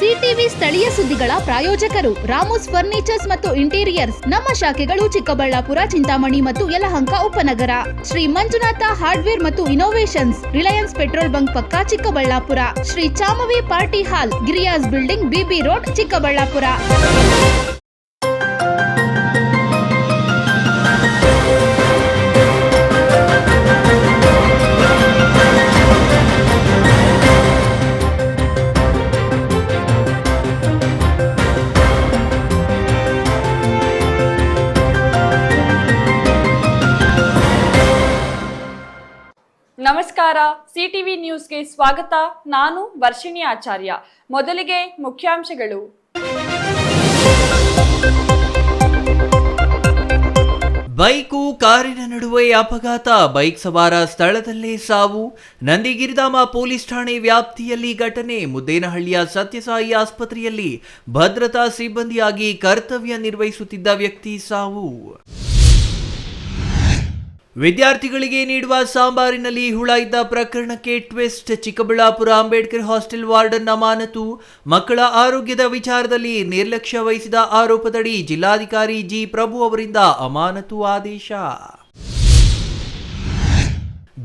CTV ಸ್ಥಳೀಯ ಸುದ್ದಿಗಳ ಪ್ರಾಯೋಜಕರು ರಾಮೋಸ್ ಫರ್ನಿಚರ್ಸ್ ಮತ್ತು ಇಂಟೀರಿಯರ್ಸ್. ನಮ್ಮ ಶಾಖೆಗಳು ಚಿಕ್ಕಬಳ್ಳಾಪುರ, ಚಿಂತಾಮಣಿ ಮತ್ತು ಯಲಹಂಕ ಉಪನಗರ. ಶ್ರೀ ಮಂಜುನಾಥ ಹಾರ್ಡ್ವೇರ್ ಮತ್ತು ಇನೋವೇಷನ್ಸ್, ರಿಲಯನ್ಸ್ ಪೆಟ್ರೋಲ್ ಬಂಕ್ ಪಕ್ಕ Chikkaballapur. Shri Chamavi party hall, Giriyas building, BB road, Chikkaballapur. ನಮಸ್ಕಾರ, ಸಿಟಿವಿ ನ್ಯೂಸ್ಗೆ ಸ್ವಾಗತ. ನಾನು ವರ್ಷಿಣಿ ಆಚಾರ್ಯ. ಮೊದಲಿಗೆ ಮುಖ್ಯಾಂಶಗಳು. ಬೈಕು ಕಾರಿನ ನಡುವೆ ಅಪಘಾತ, ಬೈಕ್ ಸವಾರ ಸ್ಥಳದಲ್ಲೇ ಸಾವು. ನಂದಿಗಿರಿಧಾಮ ಪೊಲೀಸ್ ಠಾಣೆ ವ್ಯಾಪ್ತಿಯಲ್ಲಿ ಘಟನೆ. ಮುದ್ದೇನಹಳ್ಳಿಯ ಸತ್ಯಸಾಯಿ ಆಸ್ಪತ್ರೆಯಲ್ಲಿ ಭದ್ರತಾ ಸಿಬ್ಬಂದಿಯಾಗಿ ಕರ್ತವ್ಯ ನಿರ್ವಹಿಸುತ್ತಿದ್ದ ವ್ಯಕ್ತಿ ಸಾವು. ವಿದ್ಯಾರ್ಥಿಗಳಿಗೆ ನೀಡುವ ಸಾಂಬಾರಿನಲ್ಲಿ ಹುಳ ಇದ್ದ ಪ್ರಕರಣಕ್ಕೆ twist. Chikkaballapur Ambedkar hostel warden ಅಮಾನತು. ಮಕ್ಕಳ ಆರೋಗ್ಯದ ವಿಚಾರದಲ್ಲಿ ನಿರ್ಲಕ್ಷ್ಯ ವಹಿಸಿದ ಆರೋಪದಡಿ ಜಿಲ್ಲಾಧಿಕಾರಿ ಜಿ ಪ್ರಭು ಅವರಿಂದ ಅಮಾನತು ಆದೇಶ.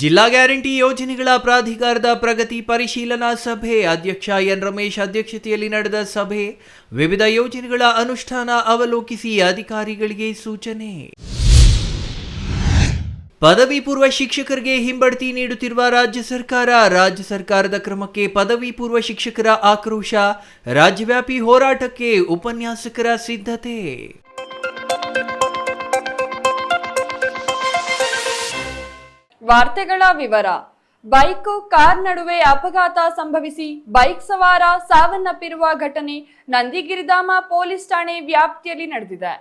ಜಿಲ್ಲಾ ಗ್ಯಾರಂಟಿ ಯೋಜನೆಗಳ ಪ್ರಾಧಿಕಾರದ ಪ್ರಗತಿ ಪರಿಶೀಲನಾ ಸಭೆ. ಅಧ್ಯಕ್ಷ ಎನ್ ರಮೇಶ್ ಅಧ್ಯಕ್ಷತೆಯಲ್ಲಿ ನಡೆದ ಸಭೆ. ವಿವಿಧ ಯೋಜನೆಗಳ ಅನುಷ್ಠಾನ ಅವಲೋಕಿಸಿ ಅಧಿಕಾರಿಗಳಿಗೆ ಸೂಚನೆ. ಪದವಿ ಪೂರ್ವ ಶಿಕ್ಷಕರಿಗೆ ಹಿಂಬಡ್ತಿ ನೀಡುತ್ತಿರುವ ರಾಜ್ಯ ಸರ್ಕಾರದ ಕ್ರಮಕ್ಕೆ ಪದವಿ ಪೂರ್ವ ಶಿಕ್ಷಕರ ಆಕ್ರೋಶ. ರಾಜ್ಯವ್ಯಾಪಿ ಹೋರಾಟಕ್ಕೆ ಉಪನ್ಯಾಸಕರ ಸಿದ್ಧತೆ. ವಾರ್ತೆಗಳ ವಿವರ. ಬೈಕ್ ಕಾರ್ ನಡುವೆ ಅಪಘಾತ ಸಂಭವಿಸಿ ಬೈಕ್ ಸವಾರ ಸಾವನ್ನಪ್ಪಿರುವ ಘಟನೆ ನಂದಿಗಿರಿಧಾಮ ಪೊಲೀಸ್ ಠಾಣೆ ವ್ಯಾಪ್ತಿಯಲ್ಲಿ ನಡೆದಿದೆ.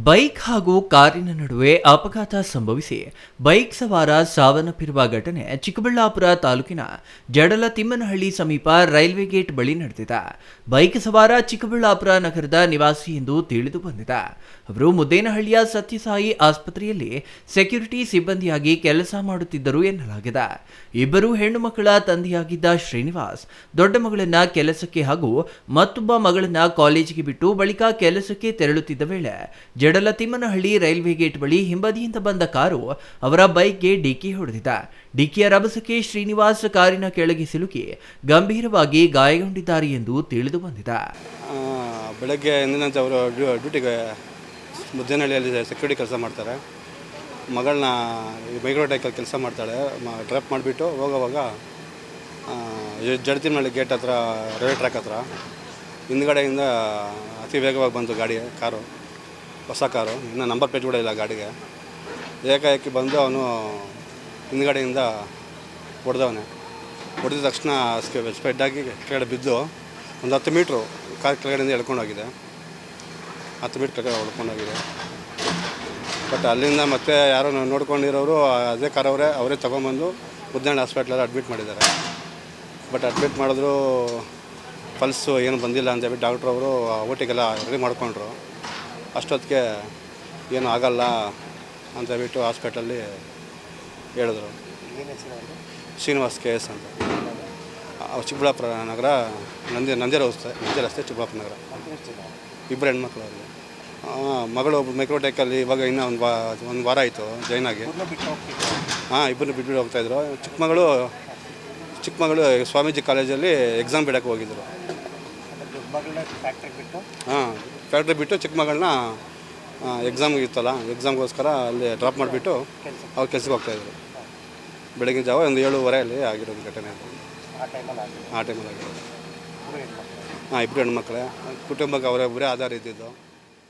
ಬೈಕ್ ಹಾಗೂ ಕಾರಿನ ನಡುವೆ ಅಪಘಾತ ಸಂಭವಿಸಿ ಬೈಕ್ ಸವಾರ ಸಾವನ್ನಪ್ಪಿರುವ ಘಟನೆ ಚಿಕ್ಕಬಳ್ಳಾಪುರ ತಾಲೂಕಿನ ಜಡಲತಿಮ್ಮನಹಳ್ಳಿ ಸಮೀಪ ರೈಲ್ವೆ ಗೇಟ್ ಬಳಿ ನಡೆದಿದೆ. ಬೈಕ್ ಸವಾರ ಚಿಕ್ಕಬಳ್ಳಾಪುರ ನಗರದ ನಿವಾಸಿ ಎಂದು ತಿಳಿದು ಬಂದಿದೆ. ಅವರು ಮುದ್ದೇನಹಳ್ಳಿಯ ಸತ್ಯಸಾಯಿ ಆಸ್ಪತ್ರೆಯಲ್ಲಿ ಸೆಕ್ಯೂರಿಟಿ ಸಿಬ್ಬಂದಿಯಾಗಿ ಕೆಲಸ ಮಾಡುತ್ತಿದ್ದರು ಎನ್ನಲಾಗಿದೆ. ಇಬ್ಬರು ಹೆಣ್ಣು ಮಕ್ಕಳ ತಂದೆಯಾಗಿದ್ದ ಶ್ರೀನಿವಾಸ್ ದೊಡ್ಡ ಮಗಳನ್ನ ಕೆಲಸಕ್ಕೆ ಹಾಗೂ ಮತ್ತೊಬ್ಬ ಮಗಳನ್ನ ಕಾಲೇಜಿಗೆ ಬಿಟ್ಟು ಬಳಿಕ ಕೆಲಸಕ್ಕೆ ತೆರಳುತ್ತಿದ್ದ ವೇಳೆ ಜಡಲತಿಮ್ಮನಹಳ್ಳಿ ರೈಲ್ವೆ ಗೇಟ್ ಬಳಿ ಹಿಂಬದಿಯಿಂದ ಬಂದ ಕಾರು ಅವರ ಬೈಕ್ಗೆ ಡಿಕ್ಕಿ ಹೊಡೆದಿದೆ. ಡಿಕ್ಕಿಯ ರಭಸಕ್ಕೆ ಶ್ರೀನಿವಾಸ್ ಕಾರಿನ ಕೆಳಗೆ ಸಿಲುಕಿ ಗಂಭೀರವಾಗಿ ಗಾಯಗೊಂಡಿದ್ದಾರೆ ಎಂದು ತಿಳಿದು ಬಂದಿದೆ. ಬೆಳಗ್ಗೆ ಎಂದಿನಂತೆ ಅವರು ಡ್ಯೂಟಿಗೆ ಮುದ್ದೇನಹಳ್ಳಿಯಲ್ಲಿ ಸೆಕ್ಯೂರಿಟಿ ಕೆಲಸ ಮಾಡ್ತಾರೆ. ಮಗಳನ್ನ ಮೈಕ್ರೋಟೆಕಲ್ಲಿ ಕೆಲಸ ಮಾಡ್ತಾಳೆ. ಡ್ರಾಪ್ ಮಾಡಿಬಿಟ್ಟು ಹೋಗೋವಾಗ ಜಡತಿಮ್ಮನಹಳ್ಳಿ ಗೇಟ್ ಹತ್ರ ರೈಲ್ವೆ ಟ್ರ್ಯಾಕ್ ಹತ್ರ ಹಿಂದ್ಗಡೆಯಿಂದ ಅತಿ ವೇಗವಾಗಿ ಬಂತು ಕಾರು, ಹೊಸ ಕಾರು, ಇನ್ನೂ ನಂಬರ್ ಪ್ಲೇಟ್ ಕೂಡ ಇಲ್ಲ ಗಾಡಿಗೆ. ಏಕಾಏಕಿ ಬಂದು ಅವನು ಹಿಂದ್ಗಡೆಯಿಂದ ಹೊಡೆದವನೇ. ಹೊಡೆದ ತಕ್ಷಣ ಸ್ಪೆಡ್ಡಾಗಿ ಕೆಳಗಡೆ ಬಿದ್ದು ಒಂದು 10 ಮೀಟ್ರು ಕಾರ್ ಕೆಳಗಡೆಯಿಂದ ಎಳ್ಕೊಂಡೋಗಿದೆ. 10 ಮೀಟ್ರ್ ಕೆಳಗಡೆ ಹೊಡ್ಕೊಂಡೋಗಿದೆ. ಬಟ್ ಅಲ್ಲಿಂದ ಮತ್ತೆ ಯಾರೋ ನೋಡ್ಕೊಂಡಿರೋರು ಅದೇ ಕಾರ್ ಅವರೇ ತೊಗೊಂಬಂದು ಮುದ್ದೇನಹಳ್ಳಿ ಹಾಸ್ಪಿಟ್ಲಲ್ಲಿ ಅಡ್ಮಿಟ್ ಮಾಡಿದ್ದಾರೆ. ಬಟ್ ಅಡ್ಮಿಟ್ ಮಾಡಿದ್ರು ಪಲ್ಸು ಏನು ಬಂದಿಲ್ಲ ಅಂತೇಳಿ ಡಾಕ್ಟ್ರು ಅವರು ಓಟಿಗೆಲ್ಲ ರೆಡಿ ಮಾಡ್ಕೊಂಡ್ರು. ಅಷ್ಟೊತ್ತಿಗೆ ಏನು ಆಗಲ್ಲ ಅಂತೇಳ್ಬಿಟ್ಟು ಹಾಸ್ಪಿಟಲ್ಲಿ ಹೇಳಿದ್ರು. ಶ್ರೀನಿವಾಸ್ KS ಅಂತ, ಚಿಕ್ಕಬಳ್ಳಾಪುರ ನಗರ, ನಂದಿ ರಸ್ತೆ ಚಿಕ್ಕಬಳ್ಳಾಪುರ ನಗರ. ಇಬ್ಬರು ಹೆಣ್ಮಕ್ಳು ಅಲ್ಲಿ. ಮಗಳು ಒಬ್ಬರು ಮೈಕ್ರೋಟೆಕಲ್ಲಿ ಇವಾಗ ಇನ್ನೂ ಒಂದು ವಾರ ಆಯಿತು ಜಾಯ್ನ್ ಆಗಿ. ಇಬ್ಬರನ್ನ ಬಿಟ್ಬಿಟ್ಟು ಹೋಗ್ತಾಯಿದ್ರು. ಚಿಕ್ಕಮಗಳು ಸ್ವಾಮೀಜಿ ಕಾಲೇಜಲ್ಲಿ ಎಕ್ಸಾಮ್ ಬಿಡೋಕ್ಕೆ ಹೋಗಿದ್ರು. ಫ್ಯಾಕ್ಟ್ರಿ ಬಿಟ್ಟು ಚಿಕ್ಕಮಗಳನ್ನ ಎಕ್ಸಾಮ್ಗೆ ಇತ್ತಲ್ಲ, ಎಕ್ಸಾಮ್ಗೋಸ್ಕರ ಅಲ್ಲಿ ಡ್ರಾಪ್ ಮಾಡಿಬಿಟ್ಟು ಅವ್ರು ಕೆಲಸಕ್ಕೆ ಹೋಗ್ತಾಯಿದ್ರು. ಬೆಳಗಿನ ಜಾವ ಒಂದು 7:30 ಆಗಿರೋದು ಘಟನೆ. ಆ ಟೈಮಲ್ಲಿ ಆಗಿರೋದು. ಇಬ್ಬರು ಹೆಣ್ಮಕ್ಳೇ, ಕುಟುಂಬಕ್ಕೆ ಅವರೊಬ್ಬರೇ ಆಧಾರ ಇದ್ದಿದ್ದು.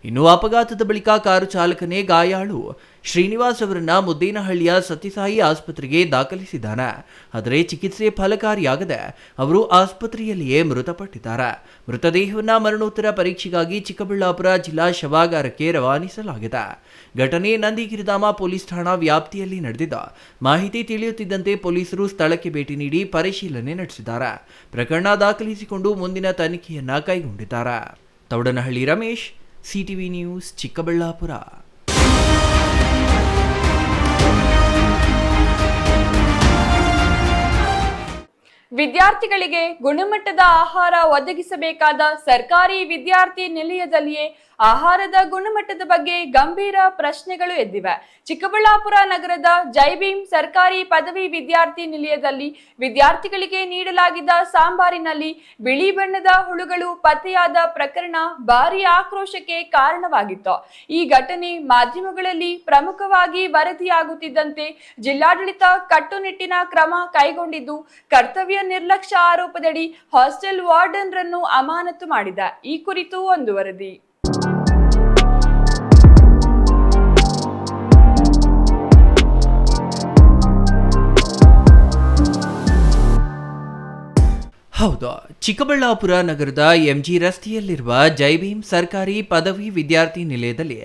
ಇನ್ನು ಅಪಘಾತದ ಬಳಿಕ ಕಾರು ಚಾಲಕನೇ ಗಾಯಾಳು ಶ್ರೀನಿವಾಸ್ ಅವರನ್ನ ಮುದ್ದೇನಹಳ್ಳಿಯ ಸತ್ಯಸಾಯಿ ಆಸ್ಪತ್ರೆಗೆ ದಾಖಲಿಸಿದ್ದಾನೆ. ಆದರೆ ಚಿಕಿತ್ಸೆ ಫಲಕಾರಿಯಾಗದೆ ಅವರು ಆಸ್ಪತ್ರೆಯಲ್ಲಿಯೇ ಮೃತಪಟ್ಟಿದ್ದಾರೆ. ಮೃತದೇಹವನ್ನು ಮರಣೋತ್ತರ ಪರೀಕ್ಷೆಗಾಗಿ ಚಿಕ್ಕಬಳ್ಳಾಪುರ ಜಿಲ್ಲಾ ಶವಾಗಾರಕ್ಕೆ ರವಾನಿಸಲಾಗಿದೆ. ಘಟನೆ ನಂದಿಗಿರಿಧಾಮ ಪೊಲೀಸ್ ಠಾಣಾ ವ್ಯಾಪ್ತಿಯಲ್ಲಿ ನಡೆದಿದ್ದ ಮಾಹಿತಿ ತಿಳಿಯುತ್ತಿದ್ದಂತೆ ಪೊಲೀಸರು ಸ್ಥಳಕ್ಕೆ ಭೇಟಿ ನೀಡಿ ಪರಿಶೀಲನೆ ನಡೆಸಿದ್ದಾರೆ. ಪ್ರಕರಣ ದಾಖಲಿಸಿಕೊಂಡು ಮುಂದಿನ ತನಿಖೆಯನ್ನ ಕೈಗೊಂಡಿದ್ದಾರೆ. Thoudanahalli Ramesh, CTV news, Chikkaballapur. ವಿದ್ಯಾರ್ಥಿಗಳಿಗೆ ಗುಣಮಟ್ಟದ ಆಹಾರ ಒದಗಿಸಬೇಕಾದ ಸರ್ಕಾರಿ ವಿದ್ಯಾರ್ಥಿ ನಿಲಯದಲ್ಲಿಯೇ ಆಹಾರದ ಗುಣಮಟ್ಟದ ಬಗ್ಗೆ ಗಂಭೀರ ಪ್ರಶ್ನೆಗಳು ಎದ್ದಿವೆ. ಚಿಕ್ಕಬಳ್ಳಾಪುರ ನಗರದ ಜೈ ಭೀಮ್ ಸರ್ಕಾರಿ ಪದವಿ ವಿದ್ಯಾರ್ಥಿ ನಿಲಯದಲ್ಲಿ ವಿದ್ಯಾರ್ಥಿಗಳಿಗೆ ನೀಡಲಾಗಿದ್ದ ಸಾಂಬಾರಿನಲ್ಲಿ ಬಿಳಿ ಬಣ್ಣದ ಹುಳುಗಳು ಪತ್ತೆಯಾದ ಪ್ರಕರಣ ಭಾರೀ ಆಕ್ರೋಶಕ್ಕೆ ಕಾರಣವಾಗಿತ್ತು. ಈ ಘಟನೆ ಮಾಧ್ಯಮಗಳಲ್ಲಿ ಪ್ರಮುಖವಾಗಿ ವರದಿಯಾಗುತ್ತಿದ್ದಂತೆ ಜಿಲ್ಲಾಡಳಿತ ಕಟ್ಟುನಿಟ್ಟಿನ ಕ್ರಮ ಕೈಗೊಂಡಿದ್ದು, ಕರ್ತವ್ಯ ನಿರ್ಲಕ್ಷ್ಯ ಆರೋಪದಡಿ ಹಾಸ್ಟೆಲ್ ವಾರ್ಡನ್ ರನ್ನು ಅಮಾನತು ಮಾಡಿದೆ. ಈ ಕುರಿತು ಒಂದು ವರದಿ. ಹೌದು, ಚಿಕ್ಕಬಳ್ಳಾಪುರ ನಗರದ ಎಂಜಿ ರಸ್ತೆಯಲ್ಲಿರುವ ಜೈ ಭೀಮ್ ಸರ್ಕಾರಿ ಪದವಿ ವಿದ್ಯಾರ್ಥಿ ನಿಲಯದಲ್ಲಿ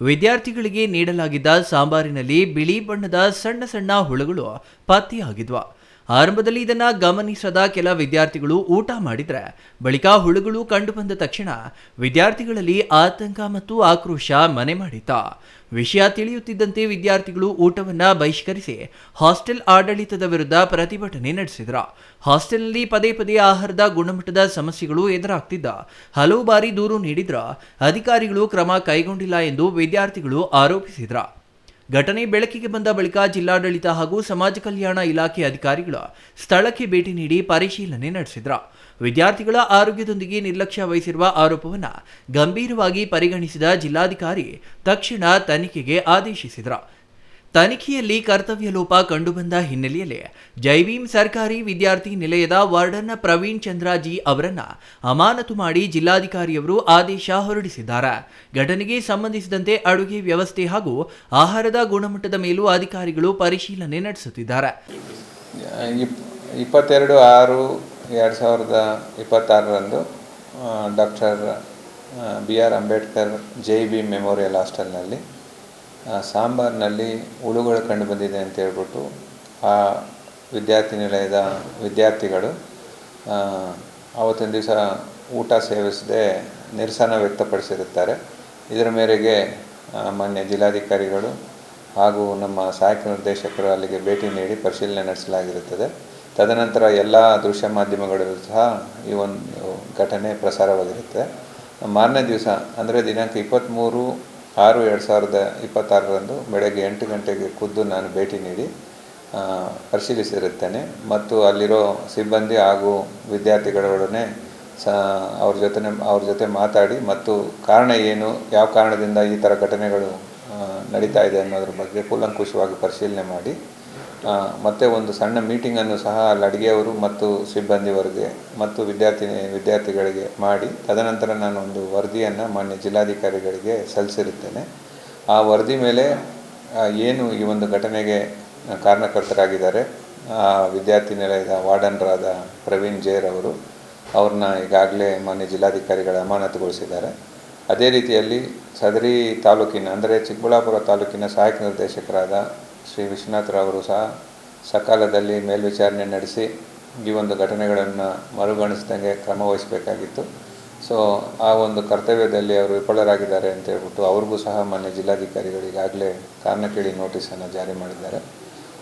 ವಿದ್ಯಾರ್ಥಿಗಳಿಗೆ ನೀಡಲಾಗಿದ್ದ ಸಾಂಬಾರಿನಲ್ಲಿ ಬಿಳಿ ಬಣ್ಣದ ಸಣ್ಣ ಸಣ್ಣ ಹುಳುಗಳು ಪತ್ತೆಯಾಗಿದ್ವು. ಆರಂಭದಲ್ಲಿ ಇದನ್ನು ಗಮನಿಸದ ಕೆಲ ವಿದ್ಯಾರ್ಥಿಗಳು ಊಟ ಮಾಡಿದರೆ ಬಳಿಕ ಹುಳುಗಳು ಕಂಡುಬಂದ ತಕ್ಷಣ ವಿದ್ಯಾರ್ಥಿಗಳಲ್ಲಿ ಆತಂಕ ಮತ್ತು ಆಕ್ರೋಶ ಮನೆ ಮಾಡಿತ್ತು. ವಿಷಯ ತಿಳಿಯುತ್ತಿದ್ದಂತೆ ವಿದ್ಯಾರ್ಥಿಗಳು ಊಟವನ್ನು ಬಹಿಷ್ಕರಿಸಿ ಹಾಸ್ಟೆಲ್ ಆಡಳಿತದ ವಿರುದ್ಧ ಪ್ರತಿಭಟನೆ ನಡೆಸಿದರು. ಹಾಸ್ಟೆಲ್ನಲ್ಲಿ ಪದೇ ಪದೇ ಆಹಾರದ ಗುಣಮಟ್ಟದ ಸಮಸ್ಯೆಗಳು ಎದುರಾಗ್ತಿದ್ದ ಹಲವು ಬಾರಿ ದೂರು ನೀಡಿದ್ರ ಅಧಿಕಾರಿಗಳು ಕ್ರಮ ಕೈಗೊಂಡಿಲ್ಲ ಎಂದು ವಿದ್ಯಾರ್ಥಿಗಳು ಆರೋಪಿಸಿದರು. ಘಟನೆ ಬೆಳಕಿಗೆ ಬಂದ ಬಳಿಕ ಜಿಲ್ಲಾಡಳಿತ ಹಾಗೂ ಸಮಾಜ ಕಲ್ಯಾಣ ಇಲಾಖೆ ಅಧಿಕಾರಿಗಳು ಸ್ಥಳಕ್ಕೆ ಭೇಟಿ ನೀಡಿ ಪರಿಶೀಲನೆ ನಡೆಸಿದರು. ವಿದ್ಯಾರ್ಥಿಗಳ ಆರೋಗ್ಯದೊಂದಿಗೆ ನಿರ್ಲಕ್ಷ್ಯ ವಹಿಸಿರುವ ಆರೋಪವನ್ನು ಗಂಭೀರವಾಗಿ ಪರಿಗಣಿಸಿದ ಜಿಲ್ಲಾಧಿಕಾರಿ ತಕ್ಷಣ ತನಿಖೆಗೆ ಆದೇಶಿಸಿದರು. ತನಿಖೆಯಲ್ಲಿ ಕರ್ತವ್ಯ ಲೋಪ ಕಂಡುಬಂದ ಹಿನ್ನೆಲೆಯಲ್ಲಿ ಜೈ ಭೀಮ್ ಸರ್ಕಾರಿ ವಿದ್ಯಾರ್ಥಿ ನಿಲಯದ ವಾರ್ಡನ್ ಪ್ರವೀಣ್ ಚಂದ್ರ ಜಿ ಅವರನ್ನು ಅಮಾನತು ಮಾಡಿ ಜಿಲ್ಲಾಧಿಕಾರಿಯವರು ಆದೇಶ ಹೊರಡಿಸಿದ್ದಾರೆ. ಘಟನೆಗೆ ಸಂಬಂಧಿಸಿದಂತೆ ಅಡುಗೆ ವ್ಯವಸ್ಥೆ ಹಾಗೂ ಆಹಾರದ ಗುಣಮಟ್ಟದ ಮೇಲೂ ಅಧಿಕಾರಿಗಳು ಪರಿಶೀಲನೆ ನಡೆಸುತ್ತಿದ್ದಾರೆ. 22/6/2026 ಡಾಕ್ಟರ್ BR ಅಂಬೇಡ್ಕರ್ ಜೈ ಭೀಮ್ ಮೆಮೋರಿಯಲ್ ಹಾಸ್ಟೆಲ್ನಲ್ಲಿ ಸಾಂಬಾರಿನಲ್ಲಿ ಹುಳುಗಳು ಕಂಡು ಬಂದಿದೆ ಅಂತ ಹೇಳ್ಬಿಟ್ಟು ಆ ವಿದ್ಯಾರ್ಥಿ ನಿಲಯದ ವಿದ್ಯಾರ್ಥಿಗಳು ಆವತ್ತಿನ ದಿವಸ ಊಟ ಸೇವಿಸದೆ ನಿರಸನ ವ್ಯಕ್ತಪಡಿಸಿರುತ್ತಾರೆ. ಇದರ ಮೇರೆಗೆ ಮಾನ್ಯ ಜಿಲ್ಲಾಧಿಕಾರಿಗಳು ಹಾಗೂ ನಮ್ಮ ಸಹಾಯಕ ನಿರ್ದೇಶಕರು ಅಲ್ಲಿಗೆ ಭೇಟಿ ನೀಡಿ ಪರಿಶೀಲನೆ ನಡೆಸಲಾಗಿರುತ್ತದೆ. ತದನಂತರ ಎಲ್ಲ ದೃಶ್ಯ ಮಾಧ್ಯಮಗಳಲ್ಲೂ ಸಹ ಈ ಒಂದು ಘಟನೆ ಪ್ರಸಾರವಾಗಿರುತ್ತೆ. ಮಾರನೇ ದಿವಸ ಅಂದರೆ ದಿನಾಂಕ 23/6/2026 ಬೆಳಗ್ಗೆ 8 ಗಂಟೆಗೆ ಖುದ್ದು ನಾನು ಭೇಟಿ ನೀಡಿ ಪರಿಶೀಲಿಸಿರುತ್ತೇನೆ ಮತ್ತು ಅಲ್ಲಿರೋ ಸಿಬ್ಬಂದಿ ಹಾಗೂ ವಿದ್ಯಾರ್ಥಿಗಳೊಡನೆ ಅವ್ರ ಜೊತೆ ಮಾತಾಡಿ ಮತ್ತು ಕಾರಣ ಏನು, ಯಾವ ಕಾರಣದಿಂದ ಈ ಥರ ಘಟನೆಗಳು ನಡೀತಾ ಇದೆ ಅನ್ನೋದ್ರ ಬಗ್ಗೆ ಕೂಲಂಕುಷವಾಗಿ ಪರಿಶೀಲನೆ ಮಾಡಿ ಮತ್ತು ಒಂದು ಸಣ್ಣ ಮೀಟಿಂಗನ್ನು ಸಹ ಅಲ್ಲಿ ಅಡುಗೆಯವರು ಮತ್ತು ಸಿಬ್ಬಂದಿಯವರಿಗೆ ಮತ್ತು ವಿದ್ಯಾರ್ಥಿಗಳಿಗೆ ಮಾಡಿ ತದನಂತರ ನಾನು ಒಂದು ವರದಿಯನ್ನು ಮಾನ್ಯ ಜಿಲ್ಲಾಧಿಕಾರಿಗಳಿಗೆ ಸಲ್ಲಿಸಿರುತ್ತೇನೆ. ಆ ವರದಿ ಮೇಲೆ ಏನು ಈ ಒಂದು ಘಟನೆಗೆ ಕಾರಣಕರ್ತರಾಗಿದ್ದಾರೆ ಆ ವಿದ್ಯಾರ್ಥಿ ನಿಲಯದ ವಾರ್ಡನ್ರಾದ ಪ್ರವೀಣ್ ಜೇರ್ ಅವರು, ಅವ್ರನ್ನ ಈಗಾಗಲೇ ಮಾನ್ಯ ಜಿಲ್ಲಾಧಿಕಾರಿಗಳ ಅಮಾನತುಗೊಳಿಸಿದ್ದಾರೆ. ಅದೇ ರೀತಿಯಲ್ಲಿ ಸದರಿ ತಾಲೂಕಿನ ಅಂದರೆ ಚಿಕ್ಕಬಳ್ಳಾಪುರ ತಾಲೂಕಿನ ಸಹಾಯಕ ನಿರ್ದೇಶಕರಾದ ಶ್ರೀ ವಿಶ್ವನಾಥ್ರವರು ಸಹ ಸಕಾಲದಲ್ಲಿ ಮೇಲ್ವಿಚಾರಣೆ ನಡೆಸಿ ಈ ಒಂದು ಘಟನೆಗಳನ್ನು ಮರುಗಣಿಸಿದಂಗೆ ಕ್ರಮ ವಹಿಸಬೇಕಾಗಿತ್ತು. ಸೊ ಆ ಒಂದು ಕರ್ತವ್ಯದಲ್ಲಿ ಅವರು ವಿಫಲರಾಗಿದ್ದಾರೆ ಅಂತ ಹೇಳ್ಬಿಟ್ಟು ಅವ್ರಿಗೂ ಸಹ ಮಾನ್ಯ ಜಿಲ್ಲಾಧಿಕಾರಿಗಳು ಈಗಾಗಲೇ ಕಾರಣ ಕೇಳಿ ನೋಟಿಸನ್ನು ಜಾರಿ ಮಾಡಿದ್ದಾರೆ.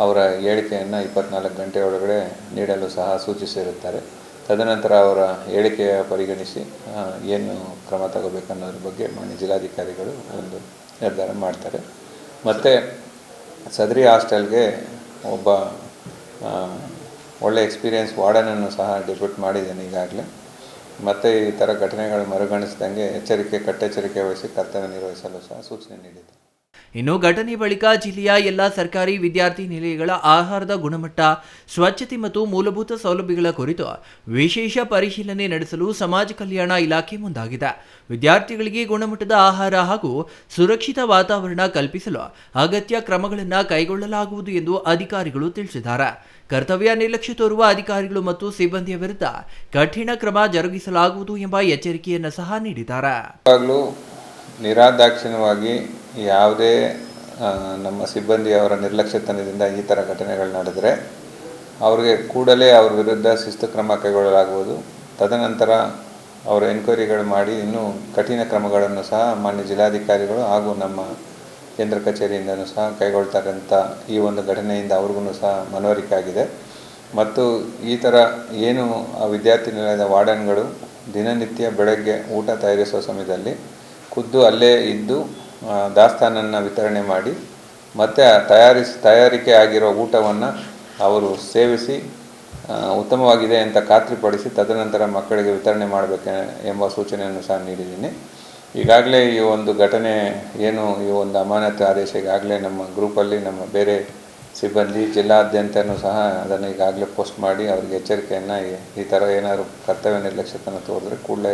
ಅವರ ಹೇಳಿಕೆಯನ್ನು 24 ಗಂಟೆ ಒಳಗಡೆ ನೀಡಲು ಸಹ ಸೂಚಿಸಿರುತ್ತಾರೆ. ತದನಂತರ ಅವರ ಹೇಳಿಕೆಯ ಪರಿಗಣಿಸಿ ಏನು ಕ್ರಮ ತಗೋಬೇಕನ್ನೋದ್ರ ಬಗ್ಗೆ ಮಾನ್ಯ ಜಿಲ್ಲಾಧಿಕಾರಿಗಳು ಒಂದು ನಿರ್ಧಾರ ಮಾಡ್ತಾರೆ. ಮತ್ತು ಸದರಿ ಹಾಸ್ಟೆಲ್ಗೆ ಒಬ್ಬ ಒಳ್ಳೆ ಎಕ್ಸ್ಪೀರಿಯನ್ಸ್ ವಾರ್ಡನನ್ನು ಸಹ ಡೆಪ್ಯೂಟ್ ಮಾಡಿದ್ದೇನೆ ಈಗಾಗಲೇ. ಮತ್ತು ಈ ಥರ ಘಟನೆಗಳು ಮರುಗಣಿಸಿದಂಗೆ ಕಟ್ಟೆಚ್ಚರಿಕೆ ವಹಿಸಿ ಕರ್ತವ್ಯ ನಿರ್ವಹಿಸಲು ಸಹ ಸೂಚನೆ ನೀಡಿದೆ. ಇನ್ನು ಘಟನೆ ಬಳಿಕ ಜಿಲ್ಲೆಯ ಎಲ್ಲ ಸರ್ಕಾರಿ ವಿದ್ಯಾರ್ಥಿ ನಿಲಯಗಳ ಆಹಾರದ ಗುಣಮಟ್ಟ, ಸ್ವಚ್ಛತೆ ಮತ್ತು ಮೂಲಭೂತ ಸೌಲಭ್ಯಗಳ ಕುರಿತು ವಿಶೇಷ ಪರಿಶೀಲನೆ ನಡೆಸಲು ಸಮಾಜ ಕಲ್ಯಾಣ ಇಲಾಖೆ ಮುಂದಾಗಿದೆ. ವಿದ್ಯಾರ್ಥಿಗಳಿಗೆ ಗುಣಮಟ್ಟದ ಆಹಾರ ಹಾಗೂ ಸುರಕ್ಷಿತ ವಾತಾವರಣ ಕಲ್ಪಿಸಲು ಅಗತ್ಯ ಕ್ರಮಗಳನ್ನು ಕೈಗೊಳ್ಳಲಾಗುವುದು ಎಂದು ಅಧಿಕಾರಿಗಳು ತಿಳಿಸಿದ್ದಾರೆ. ಕರ್ತವ್ಯ ನಿರ್ಲಕ್ಷ್ಯ ತೋರುವ ಅಧಿಕಾರಿಗಳು ಮತ್ತು ಸಿಬ್ಬಂದಿಯ ವಿರುದ್ಧ ಕಠಿಣ ಕ್ರಮ ಜರುಗಿಸಲಾಗುವುದು ಎಂಬ ಎಚ್ಚರಿಕೆಯನ್ನು ಸಹ ನೀಡಿದ್ದಾರೆ. ನಿರಾದಾಕ್ಷಿಣ್ಯವಾಗಿ ಯಾವುದೇ ನಮ್ಮ ಸಿಬ್ಬಂದಿಯವರ ನಿರ್ಲಕ್ಷ್ಯತನದಿಂದ ಈ ಥರ ಘಟನೆಗಳು ನಡೆದರೆ ಅವ್ರಿಗೆ ಕೂಡಲೇ ಅವ್ರ ವಿರುದ್ಧ ಶಿಸ್ತು ಕ್ರಮ ಕೈಗೊಳ್ಳಲಾಗುವುದು. ತದನಂತರ ಅವರ ಎನ್ಕ್ವೈರಿಗಳು ಮಾಡಿ ಇನ್ನೂ ಕಠಿಣ ಕ್ರಮಗಳನ್ನು ಸಹ ಮಾನ್ಯ ಜಿಲ್ಲಾಧಿಕಾರಿಗಳು ಹಾಗೂ ನಮ್ಮ ಕೇಂದ್ರ ಕಚೇರಿಯಿಂದನೂ ಸಹ ಕೈಗೊಳ್ತಾರೆ ಅಂತ ಈ ಒಂದು ಘಟನೆಯಿಂದ ಅವ್ರಿಗೂ ಸಹ ಮನವರಿಕೆ ಆಗಿದೆ. ಮತ್ತು ಈ ಥರ ಏನು ಆ ವಿದ್ಯಾರ್ಥಿ ನಿಲಯದ ವಾರ್ಡನ್ಗಳು ದಿನನಿತ್ಯ ಬೆಳಗ್ಗೆ ಊಟ ತಯಾರಿಸುವ ಸಮಯದಲ್ಲಿ ಖುದ್ದು ಅಲ್ಲೇ ಇದ್ದು ದಾಸ್ತಾನನ್ನು ವಿತರಣೆ ಮಾಡಿ ಮತ್ತು ತಯಾರಿಕೆ ಆಗಿರೋ ಊಟವನ್ನು ಅವರು ಸೇವಿಸಿ ಉತ್ತಮವಾಗಿದೆ ಅಂತ ಖಾತ್ರಿಪಡಿಸಿ ತದನಂತರ ಮಕ್ಕಳಿಗೆ ವಿತರಣೆ ಮಾಡಬೇಕು ಎಂಬ ಸೂಚನೆಯನ್ನು ಸಹ ನೀಡಿದ್ದೀನಿ. ಈಗಾಗಲೇ ಈ ಒಂದು ಘಟನೆ ಏನು ಈ ಒಂದು ಅಮಾನತು ಆದೇಶ ಈಗಾಗಲೇ ನಮ್ಮ ಗ್ರೂಪಲ್ಲಿ ನಮ್ಮ ಬೇರೆ ಸಿಬ್ಬಂದಿ ಜಿಲ್ಲಾದ್ಯಂತನೂ ಸಹ ಅದನ್ನು ಈಗಾಗಲೇ ಪೋಸ್ಟ್ ಮಾಡಿ ಅವರಿಗೆ ಎಚ್ಚರಿಕೆಯನ್ನು ಈ ಥರ ಏನಾದರೂ ಕರ್ತವ್ಯ ನಿರ್ಲಕ್ಷ್ಯತೆಯನ್ನು ತೋರಿದ್ರೆ ಕೂಡಲೇ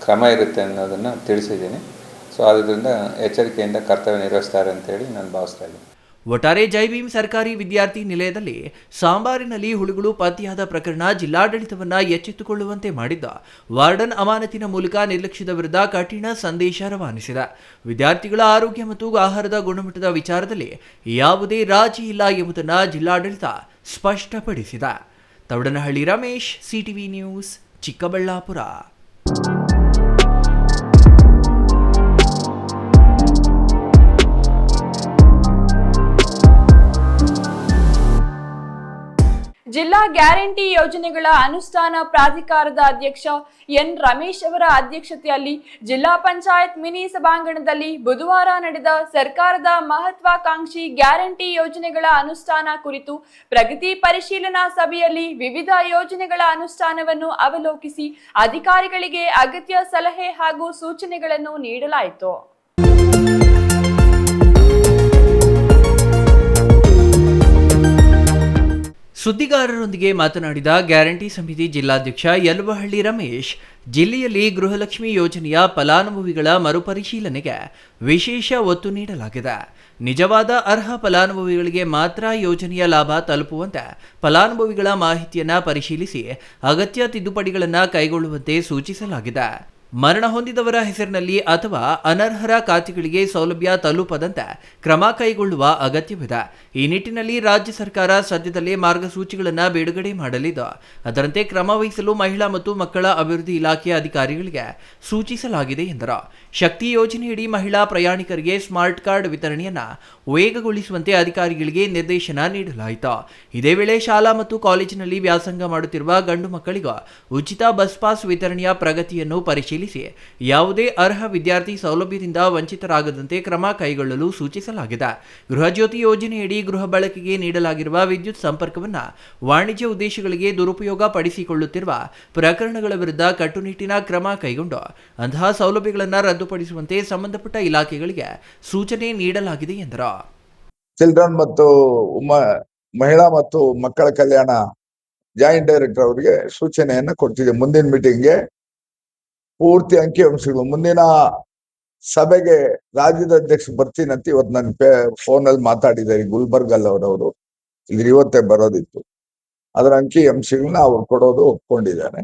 ಕ್ರಮ ಇರುತ್ತೆ ಅನ್ನೋದನ್ನು ತಿಳಿಸಿದ್ದೀನಿ. ಸೊ ಆದ್ದರಿಂದ ಎಚ್ಚರಿಕೆಯಿಂದ ಕರ್ತವ್ಯ ನಿರ್ವಹಿಸ್ತಾರೆ ಅಂತೇಳಿ ನಾನು ಭಾವಿಸ್ತಾ ಇದ್ದೀನಿ. ಒಟ್ಟಾರೆ ಜೈ ಭೀಮ್ ಸರ್ಕಾರಿ ವಿದ್ಯಾರ್ಥಿ ನಿಲಯದಲ್ಲಿ ಸಾಂಬಾರಿನಲ್ಲಿ ಹುಳುಗಳು ಪತ್ತೆಯಾದ ಪ್ರಕರಣ ಜಿಲ್ಲಾಡಳಿತವನ್ನ ಎಚ್ಚೆತ್ತುಕೊಳ್ಳುವಂತೆ ಮಾಡಿದ್ದ ವಾರ್ಡನ್ ಅಮಾನತಿನ ಮೂಲಕ ನಿರ್ಲಕ್ಷ್ಯದ ವಿರುದ್ಧ ಕಠಿಣ ಸಂದೇಶ ರವಾನಿಸಿದ. ವಿದ್ಯಾರ್ಥಿಗಳ ಆರೋಗ್ಯ ಮತ್ತು ಆಹಾರದ ಗುಣಮಟ್ಟದ ವಿಚಾರದಲ್ಲಿ ಯಾವುದೇ ರಾಜಿ ಇಲ್ಲ ಎಂಬುದನ್ನು ಜಿಲ್ಲಾಡಳಿತ ಸ್ಪಷ್ಟಪಡಿಸಿದ. ತವಡನಹಳ್ಳಿ ರಮೇಶ್, ಸಿಟಿವಿ ನ್ಯೂಸ್, ಚಿಕ್ಕಬಳ್ಳಾಪುರ. ಜಿಲ್ಲಾ ಗ್ಯಾರಂಟಿ ಯೋಜನೆಗಳ ಅನುಷ್ಠಾನ ಪ್ರಾಧಿಕಾರದ ಅಧ್ಯಕ್ಷ ಎನ್ ರಮೇಶ್ ಅವರ ಅಧ್ಯಕ್ಷತೆಯಲ್ಲಿ ಜಿಲ್ಲಾ ಪಂಚಾಯತ್ ಮಿನಿ ಸಭಾಂಗಣದಲ್ಲಿ ಬುಧವಾರ ನಡೆದ ಸರ್ಕಾರದ ಮಹತ್ವಾಕಾಂಕ್ಷಿ ಗ್ಯಾರಂಟಿ ಯೋಜನೆಗಳ ಅನುಷ್ಠಾನ ಕುರಿತು ಪ್ರಗತಿ ಪರಿಶೀಲನಾ ಸಭೆಯಲ್ಲಿ ವಿವಿಧ ಯೋಜನೆಗಳ ಅನುಷ್ಠಾನವನ್ನು ಅವಲೋಕಿಸಿ ಅಧಿಕಾರಿಗಳಿಗೆ ಅಗತ್ಯ ಸಲಹೆ ಹಾಗೂ ಸೂಚನೆಗಳನ್ನು ನೀಡಲಾಯಿತು. ಸುದ್ದಿಗಾರರೊಂದಿಗೆ ಮಾತನಾಡಿದ ಗ್ಯಾರಂಟಿ ಸಮಿತಿ ಜಿಲ್ಲಾಧ್ಯಕ್ಷ ಯಲುವಹಳ್ಳಿ ರಮೇಶ್, ಜಿಲ್ಲೆಯಲ್ಲಿ ಗೃಹಲಕ್ಷ್ಮಿ ಯೋಜನೆಯ ಫಲಾನುಭವಿಗಳ ಮರುಪರಿಶೀಲನೆಗೆ ವಿಶೇಷ ಒತ್ತು ನೀಡಲಾಗಿದೆ. ನಿಜವಾದ ಅರ್ಹ ಫಲಾನುಭವಿಗಳಿಗೆ ಮಾತ್ರ ಯೋಜನೆಯ ಲಾಭ ತಲುಪುವಂತೆ ಫಲಾನುಭವಿಗಳ ಮಾಹಿತಿಯನ್ನು ಪರಿಶೀಲಿಸಿ ಅಗತ್ಯ ತಿದ್ದುಪಡಿಗಳನ್ನು ಕೈಗೊಳ್ಳುವಂತೆ ಸೂಚಿಸಲಾಗಿದೆ. ಮರಣ ಹೊಂದಿದವರ ಹೆಸರಿನಲ್ಲಿ ಅಥವಾ ಅನರ್ಹರ ಖಾತೆಗಳಿಗೆ ಸೌಲಭ್ಯ ತಲುಪದಂತೆ ಕ್ರಮ ಕೈಗೊಳ್ಳುವ ಅಗತ್ಯವಿದೆ. ಈ ನಿಟ್ಟಿನಲ್ಲಿ ರಾಜ್ಯ ಸರ್ಕಾರ ಸದ್ಯದಲ್ಲೇ ಮಾರ್ಗಸೂಚಿಗಳನ್ನು ಬಿಡುಗಡೆ ಮಾಡಲಿದ್ದು, ಅದರಂತೆ ಕ್ರಮ ವಹಿಸಲು ಮಹಿಳಾ ಮತ್ತು ಮಕ್ಕಳ ಅಭಿವೃದ್ಧಿ ಇಲಾಖೆಯ ಅಧಿಕಾರಿಗಳಿಗೆ ಸೂಚಿಸಲಾಗಿದೆ ಎಂದರು. ಶಕ್ತಿ ಯೋಜನೆಯಡಿ ಮಹಿಳಾ ಪ್ರಯಾಣಿಕರಿಗೆ ಸ್ಮಾರ್ಟ್ ಕಾರ್ಡ್ ವಿತರಣೆಯನ್ನು ವೇಗಗೊಳಿಸುವಂತೆ ಅಧಿಕಾರಿಗಳಿಗೆ ನಿರ್ದೇಶನ ನೀಡಲಾಯಿತು. ಇದೇ ವೇಳೆ ಶಾಲಾ ಮತ್ತು ಕಾಲೇಜಿನಲ್ಲಿ ವ್ಯಾಸಂಗ ಮಾಡುತ್ತಿರುವ ಗಂಡು ಮಕ್ಕಳಿಗೂ ಉಚಿತ ಬಸ್ ಪಾಸ್ ವಿತರಣೆಯ ಪ್ರಗತಿಯನ್ನು ಪರಿಶೀಲಿಸಿ ಯಾವುದೇ ಅರ್ಹ ವಿದ್ಯಾರ್ಥಿ ಸೌಲಭ್ಯದಿಂದ ವಂಚಿತರಾಗದಂತೆ ಕ್ರಮ ಕೈಗೊಳ್ಳಲು ಸೂಚಿಸಲಾಗಿದೆ. ಗೃಹ ಜ್ಯೋತಿ ಯೋಜನೆಯಡಿ ಗೃಹ ಬಳಕೆಗೆ ನೀಡಲಾಗಿರುವ ವಿದ್ಯುತ್ ಸಂಪರ್ಕವನ್ನು ವಾಣಿಜ್ಯ ಉದ್ದೇಶಗಳಿಗೆ ದುರುಪಯೋಗ ಪಡಿಸಿಕೊಳ್ಳುತ್ತಿರುವ ಪ್ರಕರಣಗಳ ವಿರುದ್ಧ ಕಟ್ಟುನಿಟ್ಟಿನ ಕ್ರಮ ಕೈಗೊಂಡು ಅಂತಹ ಸೌಲಭ್ಯಗಳನ್ನು ರದ್ದುಪಡಿಸುವಂತೆ ಸಂಬಂಧಪಟ್ಟ ಇಲಾಖೆಗಳಿಗೆ ಸೂಚನೆ ನೀಡಲಾಗಿದೆ ಎಂದರು. ಚಿಲ್ಡ್ರನ್ ಮತ್ತು ಮಹಿಳಾ ಮತ್ತು ಮಕ್ಕಳ ಕಲ್ಯಾಣ ಜಾಯಿಂಟ್ ಡೈರೆಕ್ಟರ್ ಅವರಿಗೆ ಸೂಚನೆಯನ್ನ ಕೊಡ್ತಿದೆ. ಮುಂದಿನ ಮೀಟಿಂಗ್ಗೆ ಪೂರ್ತಿ ಅಂಕಿಅಂಶಗಳು ಮುಂದಿನ ಸಭೆಗೆ ರಾಜ್ಯದ ಅಧ್ಯಕ್ಷ ಬರ್ತೀನಂತ ಇವತ್ತು ನನ್ನ ಫೋನಲ್ಲಿ ಮಾತಾಡಿದ್ದಾರೆ. ಗುಲ್ಬರ್ಗಲ್ ಅವರವರು ಇಲ್ಲಿ ಇವತ್ತೇ ಬರೋದಿತ್ತು. ಅದರ ಅಂಕಿಅಂಶಗಳನ್ನ ಅವ್ರು ಕೊಡೋದು ಒಪ್ಕೊಂಡಿದ್ದಾರೆ.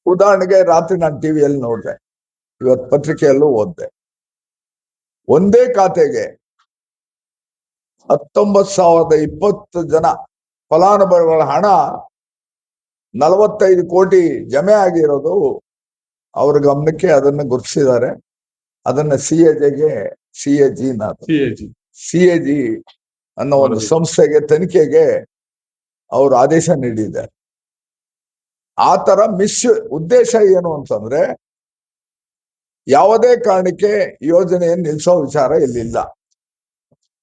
ಉದಾಹರಣೆಗೆ ರಾತ್ರಿ ನಾನು ಟಿವಿಯಲ್ಲಿ ನೋಡಿದೆ, ಇವತ್ತು ಪತ್ರಿಕೆಯಲ್ಲೂ ಓದಿದೆ. ಒಂದೇ ಖಾತೆಗೆ 19,020 ಜನ ಫಲಾನುಭವಿಗಳ ಹಣ 45 ಕೋಟಿ ಜಮೆ ಆಗಿರೋದು ಅವ್ರ ಗಮನಕ್ಕೆ ಅದನ್ನು ಗುರುತಿಸಿದ್ದಾರೆ. ಅದನ್ನ ಸಿಎಜಿ ಅನ್ನೋ ಒಂದು ಸಂಸ್ಥೆಗೆ ತನಿಖೆಗೆ ಅವರು ಆದೇಶ ನೀಡಿದ್ದಾರೆ. ಆ ತರ ಉದ್ದೇಶ ಏನು ಅಂತಂದ್ರೆ ಯಾವುದೇ ಕಾರಣಕ್ಕೆ ಯೋಜನೆಯನ್ನು ನಿಲ್ಲಿಸೋ ವಿಚಾರ ಇಲ್ಲಿಲ್ಲ.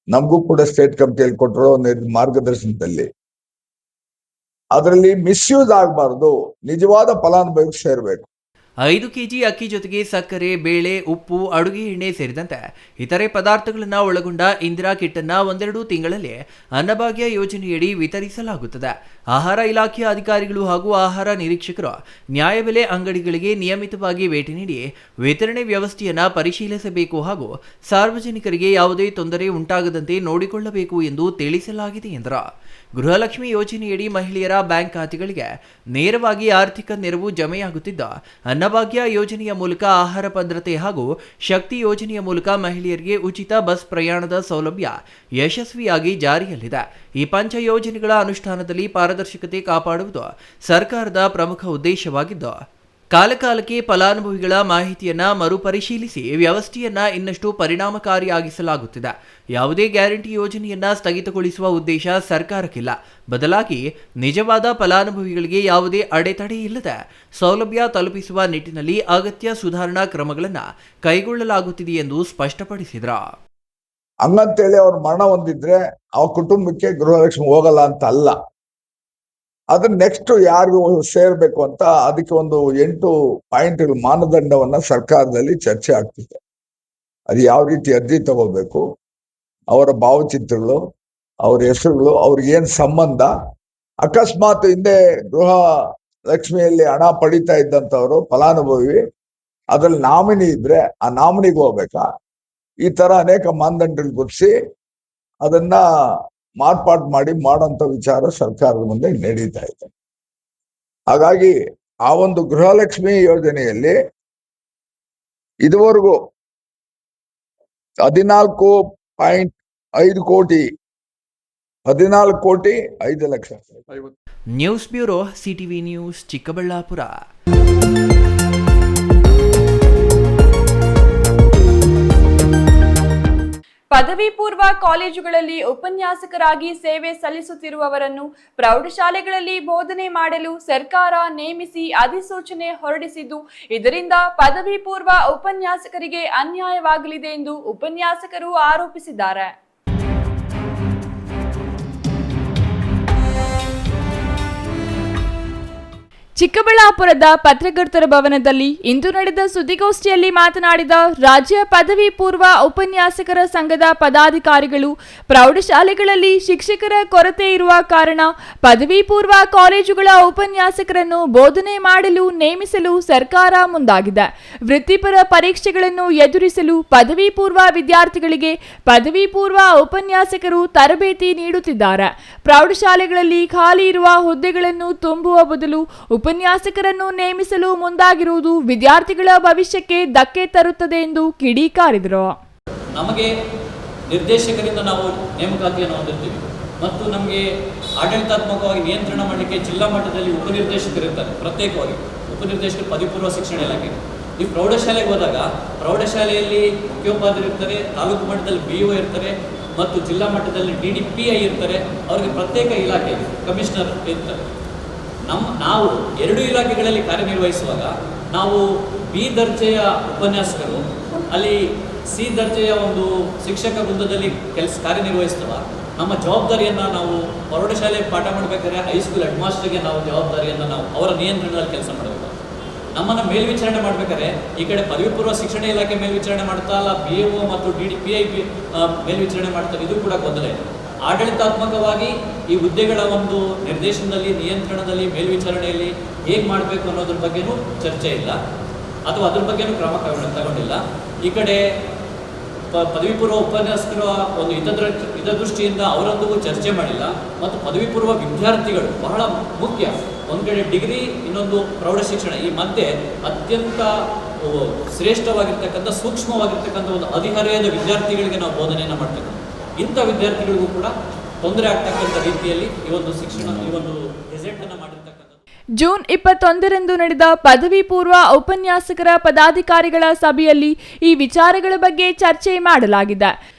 ನಮಗೂ ಕೂಡ ಸ್ಟೇಟ್ ಕಮಿಟಿಯಲ್ಲಿ ಕೊಟ್ಟಿರೋ ಮಾರ್ಗದರ್ಶನದಲ್ಲಿ ಅದರಲ್ಲಿ ಮಿಸ್ಯೂಸ್ ಆಗಬಾರ್ದು, ನಿಜವಾದ ಫಲಾನುಭವಿಗೆ ಸೇರ್ಬೇಕು. 5 ಕೆಜಿ ಅಕ್ಕಿ ಜೊತೆಗೆ ಸಕ್ಕರೆ, ಬೇಳೆ, ಉಪ್ಪು, ಅಡುಗೆ ಎಣ್ಣೆ ಸೇರಿದಂತೆ ಇತರೆ ಪದಾರ್ಥಗಳನ್ನು ಒಳಗೊಂಡ ಇಂದಿರಾ ಕಿಟ್ ಅನ್ನು 1-2 ತಿಂಗಳಲ್ಲಿ ಅನ್ನಭಾಗ್ಯ ಯೋಜನೆಯಡಿ ವಿತರಿಸಲಾಗುತ್ತದೆ. ಆಹಾರ ಇಲಾಖೆಯ ಅಧಿಕಾರಿಗಳು ಹಾಗೂ ಆಹಾರ ನಿರೀಕ್ಷಕರು ನ್ಯಾಯಬೆಲೆ ಅಂಗಡಿಗಳಿಗೆ ನಿಯಮಿತವಾಗಿ ಭೇಟಿ ನೀಡಿ ವಿತರಣೆ ವ್ಯವಸ್ಥೆಯನ್ನು ಪರಿಶೀಲಿಸಬೇಕು ಹಾಗೂ ಸಾರ್ವಜನಿಕರಿಗೆ ಯಾವುದೇ ತೊಂದರೆ ಉಂಟಾಗದಂತೆ ನೋಡಿಕೊಳ್ಳಬೇಕು ಎಂದು ತಿಳಿಸಲಾಗಿದೆ ಎಂದರು. ಗೃಹಲಕ್ಷ್ಮಿ ಯೋಜನೆಯಡಿ ಮಹಿಳೆಯರ ಬ್ಯಾಂಕ್ ಖಾತೆಗಳಿಗೆ ನೇರವಾಗಿ ಆರ್ಥಿಕ ನೆರವು ಜಮೆಯಾಗುತ್ತಿದ್ದ ಅನ್ನಭಾಗ್ಯ ಯೋಜನೆಯ ಮೂಲಕ ಆಹಾರ ಭದ್ರತೆ ಹಾಗೂ ಶಕ್ತಿ ಯೋಜನೆಯ ಮೂಲಕ ಮಹಿಳೆಯರಿಗೆ ಉಚಿತ ಬಸ್ ಪ್ರಯಾಣದ ಸೌಲಭ್ಯ ಯಶಸ್ವಿಯಾಗಿ ಜಾರಿಯಲ್ಲಿದೆ. ಈ ಪಂಚ ಯೋಜನೆಗಳ ಅನುಷ್ಠಾನದಲ್ಲಿ ಪಾರದರ್ಶಕತೆ ಕಾಪಾಡುವುದು ಸರ್ಕಾರದ ಪ್ರಮುಖ ಉದ್ದೇಶವಾಗಿದ್ದು, ಕಾಲಕಾಲಕ್ಕೆ ಫಲಾನುಭವಿಗಳ ಮಾಹಿತಿಯನ್ನ ಮರುಪರಿಶೀಲಿಸಿ ವ್ಯವಸ್ಥೆಯನ್ನ ಇನ್ನಷ್ಟು ಪರಿಣಾಮಕಾರಿಯಾಗಿಸಲಾಗುತ್ತಿದೆ. ಯಾವುದೇ ಗ್ಯಾರಂಟಿ ಯೋಜನೆಯನ್ನ ಸ್ಥಗಿತಗೊಳಿಸುವ ಉದ್ದೇಶ ಸರ್ಕಾರಕ್ಕಿಲ್ಲ. ಬದಲಾಗಿ ನಿಜವಾದ ಫಲಾನುಭವಿಗಳಿಗೆ ಯಾವುದೇ ಅಡೆತಡೆ ಇಲ್ಲದೆ ಸೌಲಭ್ಯ ತಲುಪಿಸುವ ನಿಟ್ಟಿನಲ್ಲಿ ಅಗತ್ಯ ಸುಧಾರಣಾ ಕ್ರಮಗಳನ್ನು ಕೈಗೊಳ್ಳಲಾಗುತ್ತಿದೆ ಎಂದು ಸ್ಪಷ್ಟಪಡಿಸಿದರು. ಹಂಗಂತೇಳಿ ಅವ್ರ ಮರಣ ಹೊಂದಿದ್ರೆ ಅವ್ರ ಕುಟುಂಬಕ್ಕೆ ಗೃಹಲಕ್ಷ್ಮಿ ಹೋಗಲ್ಲ ಅಂತ ಅಲ್ಲ. ಅದ್ರ ನೆಕ್ಸ್ಟ್ ಯಾರಿಗೂ ಸೇರ್ಬೇಕು ಅಂತ ಅದಕ್ಕೆ ಒಂದು 8 ಪಾಯಿಂಟ್ಗಳ ಮಾನದಂಡವನ್ನ ಸರ್ಕಾರದಲ್ಲಿ ಚರ್ಚೆ ಆಗ್ತಿದೆ. ಅದು ಯಾವ ರೀತಿ ಅರ್ಜಿ ತಗೋಬೇಕು, ಅವರ ಭಾವಚಿತ್ರಗಳು, ಅವ್ರ ಹೆಸರುಗಳು, ಅವ್ರಿಗೇನ್ ಸಂಬಂಧ, ಅಕಸ್ಮಾತ್ ಹಿಂದೆ ಗೃಹ ಲಕ್ಷ್ಮಿಯಲ್ಲಿ ಹಣ ಪಡಿತಾ ಇದ್ದಂಥವ್ರು ಫಲಾನುಭವಿ ಅದ್ರಲ್ಲಿ ನಾಮಿನಿ ಇದ್ರೆ ಆ ನಾಮಿನಿಗೆ ಹೋಗ್ಬೇಕಾ, ಈ ತರ ಅನೇಕ ಮಾನದಂಡಗಳು ಗುರುತಿಸಿ ಅದನ್ನ ಮಾರ್ಪಾಡು ಮಾಡಿ ಮಾಡೋಂಥ ವಿಚಾರ ಸರ್ಕಾರದ ಮುಂದೆ ನಡೀತಾ ಇದೆ. ಹಾಗಾಗಿ ಆ ಒಂದು ಗೃಹಲಕ್ಷ್ಮಿ ಯೋಜನೆಯಲ್ಲಿ ಇದುವರೆಗೂ 14.5 ಕೋಟಿ 14,05 ಲಕ್ಷ. News bureau, CTV news, Chikkaballapur. ಪದವಿ ಪೂರ್ವ ಕಾಲೇಜುಗಳಲ್ಲಿ ಉಪನ್ಯಾಸಕರಾಗಿ ಸೇವೆ ಸಲ್ಲಿಸುತ್ತಿರುವವರನ್ನು ಪ್ರೌಢಶಾಲೆಗಳಲ್ಲಿ ಬೋಧನೆ ಮಾಡಲು ಸರ್ಕಾರ ನೇಮಿಸಿ ಅಧಿಸೂಚನೆ ಹೊರಡಿಸಿದ್ದು, ಇದರಿಂದ ಪದವಿ ಪೂರ್ವ ಉಪನ್ಯಾಸಕರಿಗೆ ಅನ್ಯಾಯವಾಗಲಿದೆ ಎಂದು ಉಪನ್ಯಾಸಕರು ಆರೋಪಿಸಿದ್ದಾರೆ. ಚಿಕ್ಕಬಳ್ಳಾಪುರದ ಪತ್ರಕರ್ತರ ಭವನದಲ್ಲಿ ಇಂದು ನಡೆದ ಸುದ್ದಿಗೋಷ್ಠಿಯಲ್ಲಿ ಮಾತನಾಡಿದ ರಾಜ್ಯ ಪದವಿ ಪೂರ್ವ ಉಪನ್ಯಾಸಕರ ಸಂಘದ ಪದಾಧಿಕಾರಿಗಳು, ಪ್ರೌಢಶಾಲೆಗಳಲ್ಲಿ ಶಿಕ್ಷಕರ ಕೊರತೆ ಇರುವ ಕಾರಣ ಪದವಿ ಪೂರ್ವ ಕಾಲೇಜುಗಳ ಉಪನ್ಯಾಸಕರನ್ನು ಬೋಧನೆ ಮಾಡಲು ನೇಮಿಸಲು ಸರ್ಕಾರ ಮುಂದಾಗಿದೆ. ವೃತ್ತಿಪರ ಪರೀಕ್ಷೆಗಳನ್ನು ಎದುರಿಸಲು ಪದವಿ ಪೂರ್ವ ವಿದ್ಯಾರ್ಥಿಗಳಿಗೆ ಪದವಿ ಪೂರ್ವ ಉಪನ್ಯಾಸಕರು ತರಬೇತಿ ನೀಡುತ್ತಿದ್ದಾರೆ. ಪ್ರೌಢಶಾಲೆಗಳಲ್ಲಿ ಖಾಲಿ ಇರುವ ಹುದ್ದೆಗಳನ್ನು ತುಂಬುವ ಬದಲು ಉಪನ್ಯಾಸಕರನ್ನು ನೇಮಿಸಲು ಮುಂದಾಗಿರುವುದು ವಿದ್ಯಾರ್ಥಿಗಳ ಭವಿಷ್ಯಕ್ಕೆ ಧಕ್ಕೆ ತರುತ್ತದೆ ಎಂದು ಕಿಡಿಕಾರಿದರು. ನಮಗೆ ನಿರ್ದೇಶಕರಿಂದ ನಾವು ನೇಮಕಾತಿಯನ್ನು ಹೊಂದಿರ್ತೀವಿ ಮತ್ತು ನಮಗೆ ಆಡಳಿತಾತ್ಮಕವಾಗಿ ನಿಯಂತ್ರಣ ಮಾಡಲಿಕ್ಕೆ ಜಿಲ್ಲಾ ಮಟ್ಟದಲ್ಲಿ ಉಪನಿರ್ದೇಶಕರಿರ್ತಾರೆ. ಪ್ರತ್ಯೇಕವಾಗಿ ಉಪನಿರ್ದೇಶಕರು ಪದವಿ ಪೂರ್ವ ಶಿಕ್ಷಣ ಇಲಾಖೆ. ಈ ಪ್ರೌಢಶಾಲೆಗೆ ಹೋದಾಗ ಪ್ರೌಢಶಾಲೆಯಲ್ಲಿ ಮುಖ್ಯೋಪಾಧ್ಯಾಯರು ಇರ್ತಾರೆ, ತಾಲೂಕು ಮಟ್ಟದಲ್ಲಿ BO ಇರ್ತಾರೆ ಮತ್ತು ಜಿಲ್ಲಾ ಮಟ್ಟದಲ್ಲಿ DDPI ಇರ್ತಾರೆ. ಅವರಿಗೆ ಪ್ರತ್ಯೇಕ ಇಲಾಖೆ ಕಮಿಷನರ್ ಇರ್ತಾರೆ. ನಾವು 2 ಇಲಾಖೆಗಳಲ್ಲಿ ಕಾರ್ಯನಿರ್ವಹಿಸುವಾಗ ನಾವು B ದರ್ಜೆಯ ಉಪನ್ಯಾಸಕರು ಅಲ್ಲಿ C ದರ್ಜೆಯ ಒಂದು ಶಿಕ್ಷಕ ವೃಂದದಲ್ಲಿ ಕಾರ್ಯನಿರ್ವಹಿಸ್ತವ ನಮ್ಮ ಜವಾಬ್ದಾರಿಯನ್ನು ನಾವು ಪ್ರೌಢಶಾಲೆ ಪಾಠ ಮಾಡಬೇಕಾದ್ರೆ ಹೈಸ್ಕೂಲ್ ಹೆಡ್ ಮಾಸ್ಟರ್ಗೆ ನಾವು ಜವಾಬ್ದಾರಿಯನ್ನು ನಾವು ಅವರ ನಿಯಂತ್ರಣದಲ್ಲಿ ಕೆಲಸ ಮಾಡಬೇಕು. ನಮ್ಮನ್ನು ಮೇಲ್ವಿಚಾರಣೆ ಮಾಡಬೇಕಾದ್ರೆ ಈ ಕಡೆ ಪದವಿ ಪೂರ್ವ ಶಿಕ್ಷಣ ಇಲಾಖೆ ಮೇಲ್ವಿಚಾರಣೆ ಮಾಡ್ತಾ ಅಲ್ಲ, BO ಮತ್ತು DDPI ಮೇಲ್ವಿಚಾರಣೆ ಮಾಡ್ತಾರೆ. ಇದು ಕೂಡ ಗೊಂದಲ ಇದೆ. ಆಡಳಿತಾತ್ಮಕವಾಗಿ ಈ ಹುದ್ದೆಗಳ ಒಂದು ನಿರ್ದೇಶನದಲ್ಲಿ, ನಿಯಂತ್ರಣದಲ್ಲಿ, ಮೇಲ್ವಿಚಾರಣೆಯಲ್ಲಿ ಹೇಗೆ ಮಾಡಬೇಕು ಅನ್ನೋದ್ರ ಬಗ್ಗೆನೂ ಚರ್ಚೆ ಇಲ್ಲ ಅಥವಾ ಅದ್ರ ಬಗ್ಗೆನೂ ಕ್ರಮ ತಗೊಂಡಿಲ್ಲ. ಈ ಕಡೆ ಪದವಿ ಪೂರ್ವ ಉಪನ್ಯಾಸಕರ ಒಂದು ಹಿತದೃಷ್ಟಿಯಿಂದ ಅವರೊಂದಿಗೂ ಚರ್ಚೆ ಮಾಡಿಲ್ಲ ಮತ್ತು ಪದವಿ ಪೂರ್ವ ವಿದ್ಯಾರ್ಥಿಗಳು ಬಹಳ ಮುಖ್ಯ. ಒಂದು ಕಡೆ ಡಿಗ್ರಿ, ಇನ್ನೊಂದು ಪ್ರೌಢ ಶಿಕ್ಷಣ, ಈ ಮಧ್ಯೆ ಅತ್ಯಂತ ಶ್ರೇಷ್ಠವಾಗಿರ್ತಕ್ಕಂಥ, ಸೂಕ್ಷ್ಮವಾಗಿರ್ತಕ್ಕಂಥ ಒಂದು ಹದಿಹರೆಯದ ವಿದ್ಯಾರ್ಥಿಗಳಿಗೆ ನಾವು ಬೋಧನೆಯನ್ನು ಮಾಡ್ತೇವೆ. ಇಂಥ ವಿದ್ಯಾರ್ಥಿಗಳಿಗೂ ಕೂಡ ತೊಂದರೆ ಆಗ್ತಕ್ಕಂಥ ರೀತಿಯಲ್ಲಿ ಈ ಒಂದು ಶಿಕ್ಷಣ, ಈ ಒಂದು ರಿಸಲ್ಟ್ ಅನ್ನು ಮಾಡಿರ್ತಕ್ಕಂಥ. ಜೂನ್ 21ರಂದು ನಡೆದ ಪದವಿ ಪೂರ್ವ ಉಪನ್ಯಾಸಕರ ಪದಾಧಿಕಾರಿಗಳ ಸಭೆಯಲ್ಲಿ ಈ ವಿಚಾರಗಳ ಬಗ್ಗೆ ಚರ್ಚೆ ಮಾಡಲಾಗಿದೆ.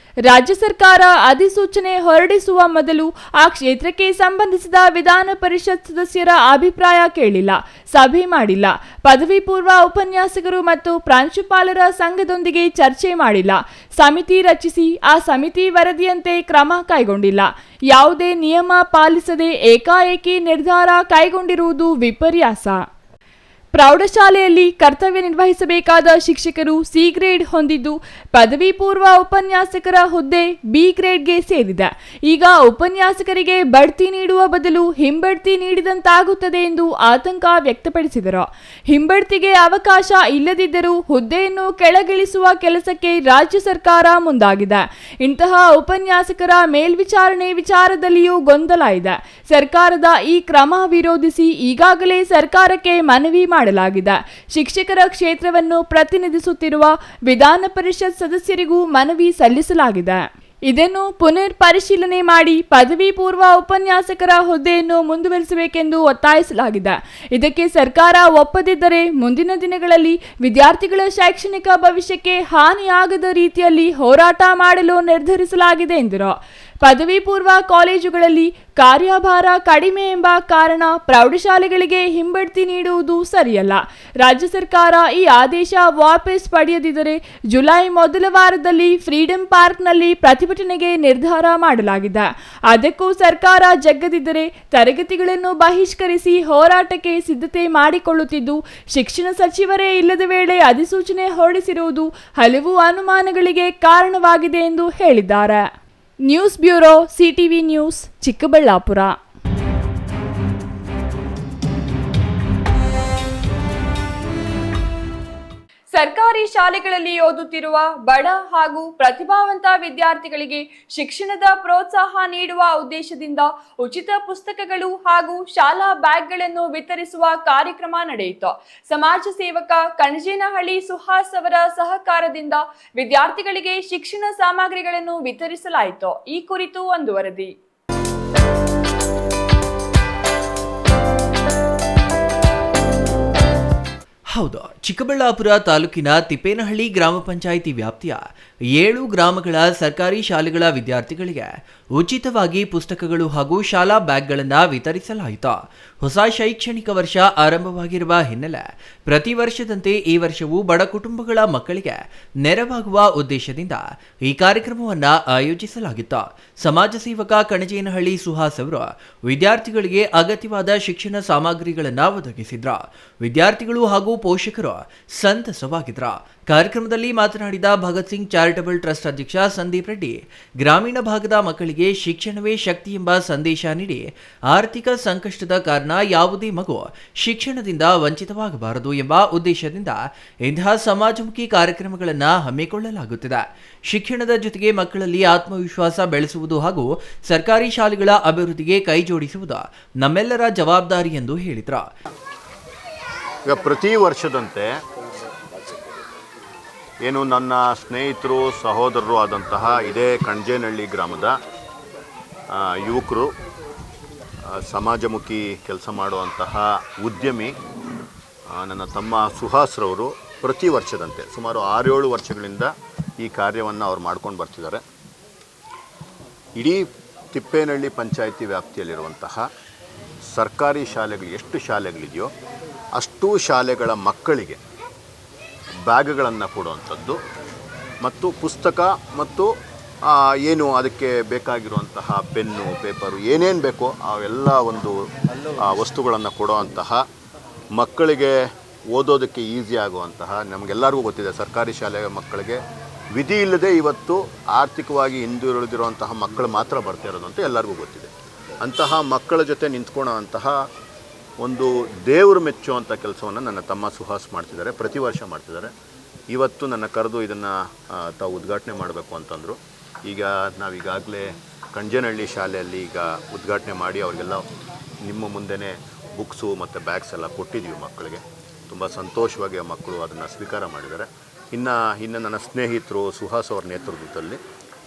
ರಾಜ್ಯ ಸರ್ಕಾರ ಅಧಿಸೂಚನೆ ಹೊರಡಿಸುವ ಮೊದಲು ಆ ಕ್ಷೇತ್ರಕ್ಕೆ ಸಂಬಂಧಿಸಿದ ವಿಧಾನ ಪರಿಷತ್ ಸದಸ್ಯರ ಅಭಿಪ್ರಾಯ ಕೇಳಿಲ್ಲ, ಸಭೆ ಮಾಡಿಲ್ಲ. ಪದವಿ ಪೂರ್ವ ಉಪನ್ಯಾಸಕರು ಮತ್ತು ಪ್ರಾಂಶುಪಾಲರ ಸಂಘದೊಂದಿಗೆ ಚರ್ಚೆ ಮಾಡಿಲ್ಲ. ಸಮಿತಿ ರಚಿಸಿ ಆ ಸಮಿತಿ ವರದಿಯಂತೆ ಕ್ರಮ ಕೈಗೊಂಡಿಲ್ಲ. ಯಾವುದೇ ನಿಯಮ ಪಾಲಿಸದೆ ಏಕಾಏಕಿ ನಿರ್ಧಾರ ಕೈಗೊಂಡಿರುವುದು ವಿಪರ್ಯಾಸ. ಪ್ರೌಢಶಾಲೆಯಲ್ಲಿ ಕರ್ತವ್ಯ ನಿರ್ವಹಿಸಬೇಕಾದ ಶಿಕ್ಷಕರು C ಗ್ರೇಡ್ ಹೊಂದಿದ್ದು, ಪದವಿ ಪೂರ್ವ ಉಪನ್ಯಾಸಕರ ಹುದ್ದೆ B ಗ್ರೇಡ್ಗೆ ಸೇರಿದೆ. ಈಗ ಉಪನ್ಯಾಸಕರಿಗೆ ಬಡ್ತಿ ನೀಡುವ ಬದಲು ಹಿಂಬಡ್ತಿ ನೀಡಿದಂತಾಗುತ್ತದೆ ಎಂದು ಆತಂಕ ವ್ಯಕ್ತಪಡಿಸಿದರು. ಹಿಂಬಡ್ತಿಗೆ ಅವಕಾಶ ಇಲ್ಲದಿದ್ದರೂ ಹುದ್ದೆಯನ್ನು ಕೆಳಗಿಳಿಸುವ ಕೆಲಸಕ್ಕೆ ರಾಜ್ಯ ಸರ್ಕಾರ ಮುಂದಾಗಿದೆ. ಇಂತಹ ಉಪನ್ಯಾಸಕರ ಮೇಲ್ವಿಚಾರಣೆ ವಿಚಾರದಲ್ಲಿಯೂ ಗೊಂದಲ ಇದೆ. ಸರ್ಕಾರದ ಈ ಕ್ರಮ ವಿರೋಧಿಸಿ ಈಗಾಗಲೇ ಸರ್ಕಾರಕ್ಕೆ ಮನವಿ ಮಾಡಲಾಗಿದೆ. ಶಿಕ್ಷಕರ ಕ್ಷೇತ್ರವನ್ನು ಪ್ರತಿನಿಧಿಸುತ್ತಿರುವ ವಿಧಾನ ಪರಿಷತ್ ಸದಸ್ಯರಿಗೂ ಮನವಿ ಸಲ್ಲಿಸಲಾಗಿದೆ. ಇದನ್ನು ಪುನರ್ ಪರಿಶೀಲನೆ ಮಾಡಿ ಪದವಿ ಪೂರ್ವ ಉಪನ್ಯಾಸಕರ ಹುದ್ದೆಯನ್ನು ಮುಂದುವರಿಸಬೇಕೆಂದು ಒತ್ತಾಯಿಸಲಾಗಿದೆ. ಇದಕ್ಕೆ ಸರ್ಕಾರ ಒಪ್ಪದಿದ್ದರೆ ಮುಂದಿನ ದಿನಗಳಲ್ಲಿ ವಿದ್ಯಾರ್ಥಿಗಳ ಶೈಕ್ಷಣಿಕ ಭವಿಷ್ಯಕ್ಕೆ ಹಾನಿಯಾಗದ ರೀತಿಯಲ್ಲಿ ಹೋರಾಟ ಮಾಡಲು ನಿರ್ಧರಿಸಲಾಗಿದೆ ಎಂದರು. ಪದವಿ ಪೂರ್ವ ಕಾಲೇಜುಗಳಲ್ಲಿ ಕಾರ್ಯಭಾರ ಕಡಿಮೆ ಎಂಬ ಕಾರಣ ಪ್ರೌಢಶಾಲೆಗಳಿಗೆ ಹಿಂಬಡ್ತಿ ನೀಡುವುದು ಸರಿಯಲ್ಲ. ರಾಜ್ಯ ಸರ್ಕಾರ ಈ ಆದೇಶ ವಾಪಸ್ ಪಡೆಯದಿದ್ದರೆ ಜುಲೈ ಮೊದಲ ವಾರದಲ್ಲಿ ಫ್ರೀಡಂ ಪಾರ್ಕ್ನಲ್ಲಿ ಪ್ರತಿಭಟನೆಗೆ ನಿರ್ಧಾರ ಮಾಡಲಾಗಿದೆ. ಅದಕ್ಕೂ ಸರ್ಕಾರ ಜಗ್ಗದಿದ್ದರೆ ತರಗತಿಗಳನ್ನು ಬಹಿಷ್ಕರಿಸಿ ಹೋರಾಟಕ್ಕೆ ಸಿದ್ಧತೆ ಮಾಡಿಕೊಳ್ಳುತ್ತಿದ್ದು, ಶಿಕ್ಷಣ ಸಚಿವರೇ ಇಲ್ಲದ ವೇಳೆ ಅಧಿಸೂಚನೆ ಹೊರಡಿಸಿರುವುದು ಹಲವು ಅನುಮಾನಗಳಿಗೆ ಕಾರಣವಾಗಿದೆ ಎಂದು ಹೇಳಿದ್ದಾರೆ. News bureau, CTV news, Chikkaballapur. ಸರ್ಕಾರಿ ಶಾಲೆಗಳಲ್ಲಿ ಓದುತ್ತಿರುವ ಬಡ ಹಾಗೂ ಪ್ರತಿಭಾವಂತ ವಿದ್ಯಾರ್ಥಿಗಳಿಗೆ ಶಿಕ್ಷಣದ ಪ್ರೋತ್ಸಾಹ ನೀಡುವ ಉದ್ದೇಶದಿಂದ ಉಚಿತ ಪುಸ್ತಕಗಳು ಹಾಗೂ ಶಾಲಾ ಬ್ಯಾಗ್ಗಳನ್ನು ವಿತರಿಸುವ ಕಾರ್ಯಕ್ರಮ ನಡೆಯಿತು. ಸಮಾಜ ಸೇವಕ ಕಣಜೇನಹಳ್ಳಿ ಸುಹಾಸ್ ಅವರ ಸಹಕಾರದಿಂದ ವಿದ್ಯಾರ್ಥಿಗಳಿಗೆ ಶಿಕ್ಷಣ ಸಾಮಗ್ರಿಗಳನ್ನು ವಿತರಿಸಲಾಯಿತು. ಈ ಕುರಿತು ಒಂದು ವರದಿ. ಹೌದು, ಚಿಕ್ಕಬಳ್ಳಾಪುರ ತಾಲೂಕಿನ ತಿಪ್ಪೇನಹಳ್ಳಿ ಗ್ರಾಮ ಪಂಚಾಯಿತಿ ವ್ಯಾಪ್ತಿಯ 7 ಗ್ರಾಮಗಳ ಸರ್ಕಾರಿ ಶಾಲೆಗಳ ವಿದ್ಯಾರ್ಥಿಗಳಿಗೆ ಉಚಿತವಾಗಿ ಪುಸ್ತಕಗಳು ಹಾಗೂ ಶಾಲಾ ಬ್ಯಾಗ್ಗಳನ್ನು ವಿತರಿಸಲಾಯಿತು. ಹೊಸ ಶೈಕ್ಷಣಿಕ ವರ್ಷ ಆರಂಭವಾಗಿರುವ ಹಿನ್ನೆಲೆ ಪ್ರತಿ ವರ್ಷದಂತೆ ಈ ವರ್ಷವೂ ಬಡ ಕುಟುಂಬಗಳ ಮಕ್ಕಳಿಗೆ ನೆರವಾಗುವ ಉದ್ದೇಶದಿಂದ ಈ ಕಾರ್ಯಕ್ರಮವನ್ನು ಆಯೋಜಿಸಲಾಗಿತ್ತು. ಸಮಾಜ ಸೇವಕ ಕಣಜೇನಹಳ್ಳಿ ಸುಹಾಸ್ ಅವರು ವಿದ್ಯಾರ್ಥಿಗಳಿಗೆ ಅಗತ್ಯವಾದ ಶಿಕ್ಷಣ ಸಾಮಗ್ರಿಗಳನ್ನು ಒದಗಿಸಿದ್ರು. ವಿದ್ಯಾರ್ಥಿಗಳು ಹಾಗೂ ಪೋಷಕರು ಸಂತಸವಾಗಿದ್ರು. ಕಾರ್ಯಕ್ರಮದಲ್ಲಿ ಮಾತನಾಡಿದ ಭಗತ್ ಸಿಂಗ್ ಚಾರಿಟಬಲ್ ಟ್ರಸ್ಟ್ ಅಧ್ಯಕ್ಷ ಸಂದೀಪ್ ರೆಡ್ಡಿ, ಗ್ರಾಮೀಣ ಭಾಗದ ಮಕ್ಕಳಿಗೆ ಶಿಕ್ಷಣವೇ ಶಕ್ತಿ ಎಂಬ ಸಂದೇಶ ನೀಡಿ ಆರ್ಥಿಕ ಸಂಕಷ್ಟದ ಕಾರಣ ಯಾವುದೇ ಮಗು ಶಿಕ್ಷಣದಿಂದ ವಂಚಿತವಾಗಬಾರದು ಎಂಬ ಉದ್ದೇಶದಿಂದ ಇಂತಹ ಸಮಾಜಮುಖಿ ಕಾರ್ಯಕ್ರಮಗಳನ್ನು ಹಮ್ಮಿಕೊಳ್ಳಲಾಗುತ್ತಿದೆ. ಶಿಕ್ಷಣದ ಜೊತೆಗೆ ಮಕ್ಕಳಲ್ಲಿ ಆತ್ಮವಿಶ್ವಾಸ ಬೆಳೆಸುವುದು ಹಾಗೂ ಸರ್ಕಾರಿ ಶಾಲೆಗಳ ಅಭಿವೃದ್ಧಿಗೆ ಕೈ ಜೋಡಿಸುವುದು ನಮ್ಮೆಲ್ಲರ ಜವಾಬ್ದಾರಿ ಎಂದು ಹೇಳಿದರು. ಈಗ ಪ್ರತಿ ವರ್ಷದಂತೆ ಏನು ನನ್ನ ಸ್ನೇಹಿತರು ಸಹೋದರರು ಆದಂತಹ ಇದೇ ಕಣಜೇನಹಳ್ಳಿ ಗ್ರಾಮದ ಯುವಕರು, ಸಮಾಜಮುಖಿ ಕೆಲಸ ಮಾಡುವಂತಹ ಉದ್ಯಮಿ ನನ್ನ ತಮ್ಮ ಸುಹಾಸ್ರವರು ಪ್ರತಿ ವರ್ಷದಂತೆ ಸುಮಾರು 6-7 ವರ್ಷಗಳಿಂದ ಈ ಕಾರ್ಯವನ್ನು ಅವ್ರು ಮಾಡ್ಕೊಂಡು ಬರ್ತಿದ್ದಾರೆ. ಇಡೀ ತಿಪ್ಪೇನಹಳ್ಳಿ ಪಂಚಾಯಿತಿ ವ್ಯಾಪ್ತಿಯಲ್ಲಿರುವಂತಹ ಸರ್ಕಾರಿ ಶಾಲೆಗಳು ಎಷ್ಟು ಶಾಲೆಗಳಿದೆಯೋ ಅಷ್ಟು ಶಾಲೆಗಳ ಮಕ್ಕಳಿಗೆ ಬ್ಯಾಗ್ಗಳನ್ನು ಕೊಡುವಂಥದ್ದು ಮತ್ತು ಪುಸ್ತಕ ಮತ್ತು ಏನು ಅದಕ್ಕೆ ಬೇಕಾಗಿರುವಂತಹ ಪೆನ್ನು, ಪೇಪರು ಏನೇನು ಬೇಕೋ ಅವೆಲ್ಲ ಒಂದು ವಸ್ತುಗಳನ್ನು ಕೊಡುವಂತಹ, ಮಕ್ಕಳಿಗೆ ಓದೋದಕ್ಕೆ ಈಸಿ ಆಗುವಂತಹ, ನಮಗೆಲ್ಲರಿಗೂ ಗೊತ್ತಿದೆ ಸರ್ಕಾರಿ ಶಾಲೆಯ ಮಕ್ಕಳಿಗೆ ವಿಧಿ ಇಲ್ಲದೆ ಇವತ್ತು ಆರ್ಥಿಕವಾಗಿ ಹಿಂದುಳಿದಿರುವಂತಹ ಮಕ್ಕಳು ಮಾತ್ರ ಬರ್ತಾ ಇರೋದು ಅಂತ ಎಲ್ಲರಿಗೂ ಗೊತ್ತಿದೆ. ಅಂತಹ ಮಕ್ಕಳ ಜೊತೆ ನಿಂತ್ಕೊಳ್ಳೋಂತಹ ಒಂದು ದೇವರು ಮೆಚ್ಚುವಂಥ ಕೆಲಸವನ್ನು ನನ್ನ ತಮ್ಮ ಸುಹಾಸ್ ಮಾಡ್ತಿದ್ದಾರೆ, ಪ್ರತಿ ವರ್ಷ ಮಾಡ್ತಿದ್ದಾರೆ. ಇವತ್ತು ನನ್ನ ಕರೆದು ಇದನ್ನು ತಾವು ಉದ್ಘಾಟನೆ ಮಾಡಬೇಕು ಅಂತಂದರು. ಈಗ ನಾವೀಗಾಗಲೇ ಕಣಜೇನಹಳ್ಳಿ ಶಾಲೆಯಲ್ಲಿ ಈಗ ಉದ್ಘಾಟನೆ ಮಾಡಿ ಅವರಿಗೆಲ್ಲ ನಿಮ್ಮ ಮುಂದೆನೇ ಬುಕ್ಸು ಮತ್ತು ಬ್ಯಾಗ್ಸ್ ಎಲ್ಲ ಕೊಟ್ಟಿದ್ದೀವಿ ಮಕ್ಕಳಿಗೆ. ತುಂಬ ಸಂತೋಷವಾಗಿ ಆ ಮಕ್ಕಳು ಅದನ್ನು ಸ್ವೀಕಾರ ಮಾಡಿದ್ದಾರೆ. ಇನ್ನು ನನ್ನ ಸ್ನೇಹಿತರು ಸುಹಾಸ್ ಅವರ ನೇತೃತ್ವದಲ್ಲಿ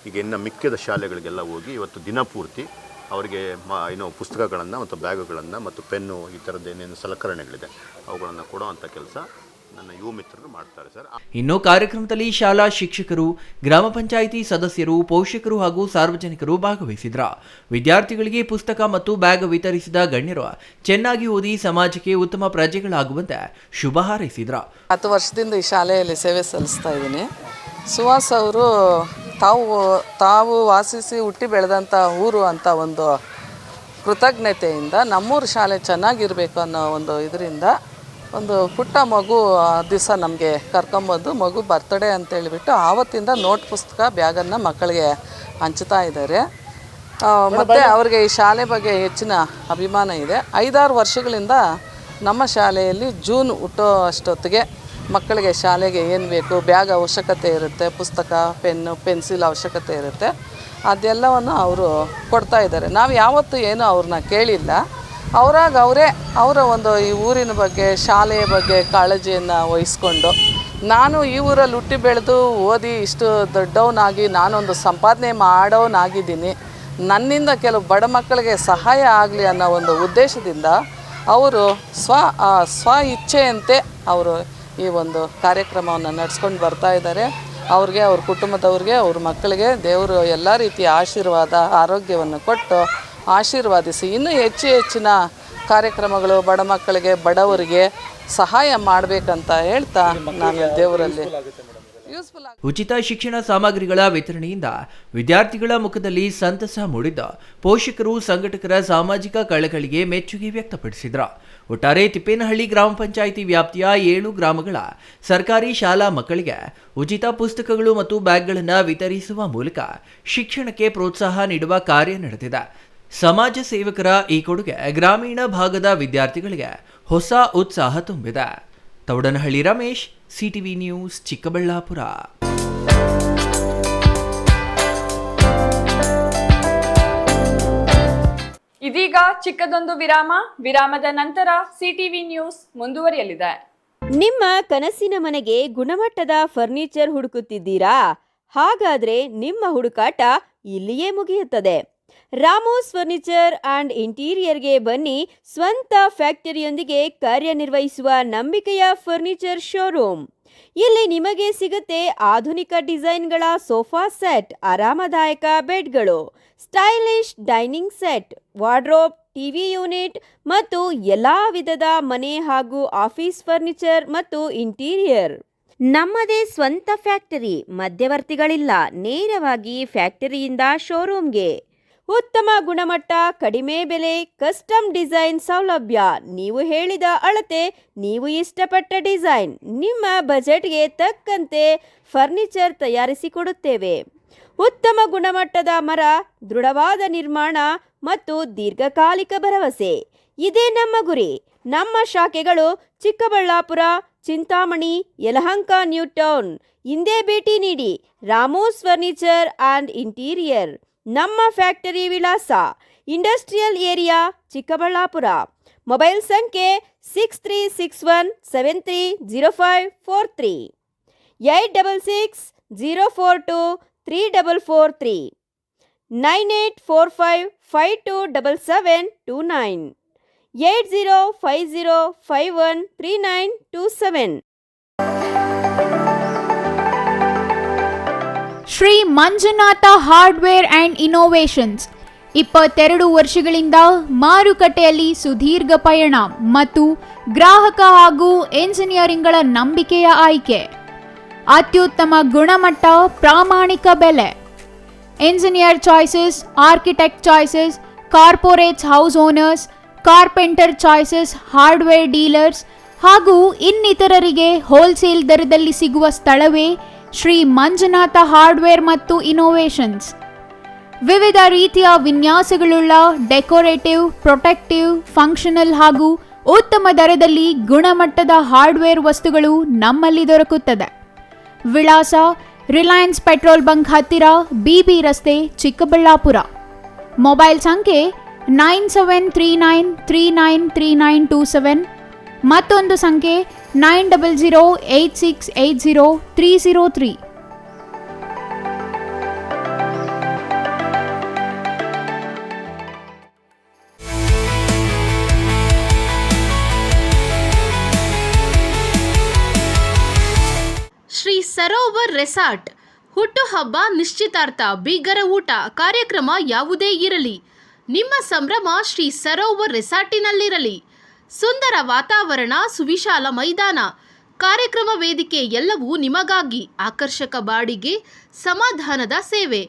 ಈಗ ಇನ್ನು ಮಿಕ್ಕಿದ ಶಾಲೆಗಳಿಗೆಲ್ಲ ಹೋಗಿ ಇವತ್ತು ದಿನಪೂರ್ತಿ ಅವರಿಗೆ ಪುಸ್ತಕಗಳನ್ನು ಮತ್ತು ಬ್ಯಾಗುಗಳನ್ನು ಮತ್ತು ಪೆನ್ನು ಈ ಥರದ್ದು ಏನೇನು ಸಲಕರಣೆಗಳಿದೆ ಅವುಗಳನ್ನು ಕೊಡುವಂಥ ಕೆಲಸ ನನ್ನ ಯುವ ಮಿತ್ರರು ಮಾಡ್ತಾರೆ ಸರ್. ಇನ್ನು ಕಾರ್ಯಕ್ರಮದಲ್ಲಿ ಶಾಲಾ ಶಿಕ್ಷಕರು, ಗ್ರಾಮ ಪಂಚಾಯಿತಿ ಸದಸ್ಯರು, ಪೋಷಕರು ಹಾಗೂ ಸಾರ್ವಜನಿಕರು ಭಾಗವಹಿಸಿದ್ರು. ವಿದ್ಯಾರ್ಥಿಗಳಿಗೆ ಪುಸ್ತಕ ಮತ್ತು ಬ್ಯಾಗ್ ವಿತರಿಸಿದ ಗಣ್ಯರು ಚೆನ್ನಾಗಿ ಓದಿ ಸಮಾಜಕ್ಕೆ ಉತ್ತಮ ಪ್ರಜೆಗಳಾಗುವಂತೆ ಶುಭ ಹಾರೈಸಿದ್ರು. 10 ವರ್ಷದಿಂದ ಈ ಶಾಲೆಯಲ್ಲಿ ಸೇವೆ ಸಲ್ಲಿಸ್ತಾ ಇದ್ದೀನಿ. ಸುಹಾಸ್ ಅವರು ತಾವು ವಾಸಿಸಿ ಹುಟ್ಟಿ ಬೆಳೆದಂಥ ಊರು ಅಂತ ಒಂದು ಕೃತಜ್ಞತೆಯಿಂದ ನಮ್ಮೂರು ಶಾಲೆ ಚೆನ್ನಾಗಿರಬೇಕು ಅನ್ನೋ ಒಂದು ಇದರಿಂದ ಒಂದು ಪುಟ್ಟ ಮಗು ದಿವಸ ನಮಗೆ ಕರ್ಕೊಂಬಂದು ಮಗು ಬರ್ತಡೇ ಅಂತೇಳಿಬಿಟ್ಟು ಆವತ್ತಿಂದ ನೋಟ್ ಪುಸ್ತಕ ಬ್ಯಾಗನ್ನು ಮಕ್ಕಳಿಗೆ ಹಂಚ್ತಾ ಇದ್ದಾರೆ. ಮತ್ತು ಅವ್ರಿಗೆ ಈ ಶಾಲೆ ಬಗ್ಗೆ ಹೆಚ್ಚಿನ ಅಭಿಮಾನ ಇದೆ. 5-6 ವರ್ಷಗಳಿಂದ ನಮ್ಮ ಶಾಲೆಯಲ್ಲಿ ಜೂನ್ ಹುಟ್ಟೋ ಅಷ್ಟೊತ್ತಿಗೆ ಮಕ್ಕಳಿಗೆ ಶಾಲೆಗೆ ಏನು ಬೇಕು, ಬ್ಯಾಗ್ ಅವಶ್ಯಕತೆ ಇರುತ್ತೆ, ಪುಸ್ತಕ, ಪೆನ್ನು, ಪೆನ್ಸಿಲ್ ಅವಶ್ಯಕತೆ ಇರುತ್ತೆ, ಅದೆಲ್ಲವನ್ನು ಅವರು ಕೊಡ್ತಾ ಇದ್ದಾರೆ. ನಾವು ಯಾವತ್ತೂ ಏನೂ ಅವ್ರನ್ನ ಕೇಳಿಲ್ಲ. ಅವರೇ ಅವರ ಒಂದು ಈ ಊರಿನ ಬಗ್ಗೆ, ಶಾಲೆಯ ಬಗ್ಗೆ ಕಾಳಜಿಯನ್ನು ವಹಿಸ್ಕೊಂಡು ನಾನು ಈ ಊರಲ್ಲಿ ಹುಟ್ಟಿ ಬೆಳೆದು ಓದಿ ಇಷ್ಟು ದೊಡ್ಡವನಾಗಿ ನಾನೊಂದು ಸಂಪಾದನೆ ಮಾಡೋನಾಗಿದ್ದೀನಿ. ನನ್ನಿಂದ ಕೆಲವು ಬಡ ಮಕ್ಕಳಿಗೆ ಸಹಾಯ ಆಗಲಿ ಅನ್ನೋ ಒಂದು ಉದ್ದೇಶದಿಂದ ಅವರು ಸ್ವ ಇಚ್ಛೆಯಂತೆ ಅವರು ಈ ಒಂದು ಕಾರ್ಯಕ್ರಮವನ್ನು ನಡೆಸ್ಕೊಂಡು ಬರ್ತಾ ಇದ್ದಾರೆ. ಅವ್ರಿಗೆ, ಅವ್ರ ಕುಟುಂಬದವ್ರಿಗೆ, ಅವ್ರ ಮಕ್ಕಳಿಗೆ ದೇವರು ಎಲ್ಲ ರೀತಿಯ ಆಶೀರ್ವಾದ, ಆರೋಗ್ಯವನ್ನು ಕೊಟ್ಟು ಆಶೀರ್ವಾದಿಸಿ ಇನ್ನೂ ಹೆಚ್ಚಿನ ಕಾರ್ಯಕ್ರಮಗಳು ಬಡ ಮಕ್ಕಳಿಗೆ, ಬಡವರಿಗೆ ಸಹಾಯ ಮಾಡಬೇಕಂತ ಹೇಳ್ತಾ ನಾನು ದೇವರಲ್ಲಿ ಯೂಸ್ಫುಲ್ ಆಗಿ. ಉಚಿತ ಶಿಕ್ಷಣ ಸಾಮಗ್ರಿಗಳ ವಿತರಣೆಯಿಂದ ವಿದ್ಯಾರ್ಥಿಗಳ ಮುಖದಲ್ಲಿ ಸಂತಸ ಮೂಡಿದ್ದ ಪೋಷಕರು, ಸಂಘಟಕರ ಸಾಮಾಜಿಕ ಕಳಕಳಿಗೆ ಮೆಚ್ಚುಗೆ ವ್ಯಕ್ತಪಡಿಸಿದ್ರು. ಒಟ್ಟಾರೆ ತಿಪ್ಪೇನಹಳ್ಳಿ ಗ್ರಾಮ ಪಂಚಾಯಿತಿ ವ್ಯಾಪ್ತಿಯ 7 ಗ್ರಾಮಗಳ ಸರ್ಕಾರಿ ಶಾಲಾ ಮಕ್ಕಳಿಗೆ ಉಚಿತ ಪುಸ್ತಕಗಳು ಮತ್ತು ಬ್ಯಾಗ್ಗಳನ್ನು ವಿತರಿಸುವ ಮೂಲಕ ಶಿಕ್ಷಣಕ್ಕೆ ಪ್ರೋತ್ಸಾಹ ನೀಡುವ ಕಾರ್ಯ ನಡೆದಿದೆ. ಸಮಾಜ ಸೇವಕರ ಈ ಕೊಡುಗೆ ಗ್ರಾಮೀಣ ಭಾಗದ ವಿದ್ಯಾರ್ಥಿಗಳಿಗೆ ಹೊಸ ಉತ್ಸಾಹ ತುಂಬಿದೆ. Thoudanahalli Ramesh, CTV news, Chikkaballapur. ಇದೀಗ ಚಿಕ್ಕದೊಂದು ವಿರಾಮದ ನಂತರ ಸಿಟಿವಿ ನ್ಯೂಸ್ ಮುಂದುವರಿಯಲಿದೆ. ನಿಮ್ಮ ಕನಸಿನ ಮನೆಗೆ ಗುಣಮಟ್ಟದ ಫರ್ನಿಚರ್ ಹುಡುಕುತ್ತಿದ್ದೀರಾ? ಹಾಗಾದ್ರೆ ನಿಮ್ಮ ಹುಡುಕಾಟ ಇಲ್ಲಿಯೇ ಮುಗಿಯುತ್ತದೆ. ರಾಮೋಸ್ ಫರ್ನಿಚರ್ ಅಂಡ್ ಇಂಟೀರಿಯರ್ಗೆ ಬನ್ನಿ. ಸ್ವಂತ ಫ್ಯಾಕ್ಟರಿಯೊಂದಿಗೆ ಕಾರ್ಯನಿರ್ವಹಿಸುವ ನಂಬಿಕೆಯ ಫರ್ನಿಚರ್ ಶೋರೂಮ್. ಇಲ್ಲಿ ನಿಮಗೆ ಸಿಗುತ್ತೆ ಆಧುನಿಕ ಡಿಸೈನ್ಗಳ ಸೋಫಾ ಸೆಟ್, ಆರಾಮದಾಯಕ ಬೆಡ್ಗಳು, stylish dining set, wardrobe, TV unit ಮತ್ತು ಎಲ್ಲಾ ವಿಧದ ಮನೆ ಹಾಗೂ ಆಫೀಸ್ ಫರ್ನಿಚರ್ ಮತ್ತು ಇಂಟೀರಿಯರ್. ನಮ್ಮದೇ ಸ್ವಂತ ಫ್ಯಾಕ್ಟರಿ, ಮಧ್ಯವರ್ತಿಗಳಿಲ್ಲ. ನೇರವಾಗಿ ಫ್ಯಾಕ್ಟರಿಯಿಂದ ಶೋರೂಮ್ಗೆ. ಉತ್ತಮ ಗುಣಮಟ್ಟ, ಕಡಿಮೆ ಬೆಲೆ, ಕಸ್ಟಮ್ ಡಿಸೈನ್ ಸೌಲಭ್ಯ. ನೀವು ಹೇಳಿದ ಅಳತೆ, ನೀವು ಇಷ್ಟಪಟ್ಟ ಡಿಸೈನ್, ನಿಮ್ಮ ಬಜೆಟ್ಗೆ ತಕ್ಕಂತೆ ಫರ್ನಿಚರ್ ತಯಾರಿಸಿಕೊಡುತ್ತೇವೆ. ಉತ್ತಮ ಗುಣಮಟ್ಟದ ಮರ, ದೃಢವಾದ ನಿರ್ಮಾಣ ಮತ್ತು ದೀರ್ಘಕಾಲಿಕ ಭರವಸೆ, ಇದೇ ನಮ್ಮ ಗುರಿ. ನಮ್ಮ ಶಾಖೆಗಳು ಚಿಕ್ಕಬಳ್ಳಾಪುರ, ಚಿಂತಾಮಣಿ, ಯಲಹಂಕ, ನ್ಯೂ ಟೌನ್. ಇಂದೇ ಭೇಟಿ ನೀಡಿ. Ramos furniture and interior. ನಮ್ಮ ಫ್ಯಾಕ್ಟರಿ ವಿಳಾಸ ಇಂಡಸ್ಟ್ರಿಯಲ್ ಏರಿಯಾ, ಚಿಕ್ಕಬಳ್ಳಾಪುರ. ಮೊಬೈಲ್ ಸಂಖ್ಯೆ 6361730543, 8660423443, 9845527729, 8050513927. Shri Manjunatha hardware and innovations 22 ವರ್ಷಗಳಿಂದ ಮಾರುಕಟ್ಟೆಯಲ್ಲಿ ಸುದೀರ್ಘ ಪಯಣ ಮತ್ತು ಗ್ರಾಹಕ ಹಾಗೂ ಎಂಜಿನಿಯರಿಂಗ್ಗಳ ನಂಬಿಕೆಯ ಆಯ್ಕೆ. ಅತ್ಯುತ್ತಮ ಗುಣಮಟ್ಟ, ಪ್ರಾಮಾಣಿಕ ಬೆಲೆ. Engineer choices, architect choices, corporates, house owners, carpenter choices, hardware dealers ಹಾಗೂ ಇನ್ನಿತರರಿಗೆ ಹೋಲ್ಸೇಲ್ ದರದಲ್ಲಿ ಸಿಗುವ ಸ್ಥಳವೇ ಶ್ರೀ ಮಂಜುನಾಥ ಹಾರ್ಡ್ವೇರ್ ಮತ್ತು ಇನೋವೇಷನ್ಸ್. ವಿವಿಧ ರೀತಿಯ ವಿನ್ಯಾಸಗಳುಳ್ಳ ಡೆಕೋರೇಟಿವ್, ಪ್ರೊಟೆಕ್ಟಿವ್, ಫಂಕ್ಷನಲ್ ಹಾಗೂ ಉತ್ತಮ ದರದಲ್ಲಿ ಗುಣಮಟ್ಟದ ಹಾರ್ಡ್ವೇರ್ ವಸ್ತುಗಳು ನಮ್ಮಲ್ಲಿ ದೊರಕುತ್ತದೆ. ವಿಳಾಸ ರಿಲಯನ್ಸ್ ಪೆಟ್ರೋಲ್ ಬಂಕ್ ಹತ್ತಿರ, ಬಿಬಿ ರಸ್ತೆ, ಚಿಕ್ಕಬಳ್ಳಾಪುರ. ಮೊಬೈಲ್ ಸಂಖ್ಯೆ 9739393927, ಮತ್ತೊಂದು ಸಂಖ್ಯೆ 9008680303. ಶ್ರೀ ಸರೋವರ್ ರೆಸಾರ್ಟ್. ಹುಟ್ಟುಹಬ್ಬ, ನಿಶ್ಚಿತಾರ್ಥ, ಬೀಗರ ಊಟ, ಕಾರ್ಯಕ್ರಮ ಯಾವುದೇ ಇರಲಿ, ನಿಮ್ಮ ಸಂಭ್ರಮ ಶ್ರೀ ಸರೋವರ್ ರೆಸಾರ್ಟಿನಲ್ಲಿರಲಿ. ಸುಂದರ ವಾತಾವರಣ, ಸುವಿಶಾಲ ಮೈದಾನ, ಕಾರ್ಯಕ್ರಮ ವೇದಿಕೆ ಎಲ್ಲವೂ ನಿಮಗಾಗಿ. ಆಕರ್ಷಕ ಬಾಡಿಗೆ, ಸಮಾಧಾನದ ಸೇವೆ.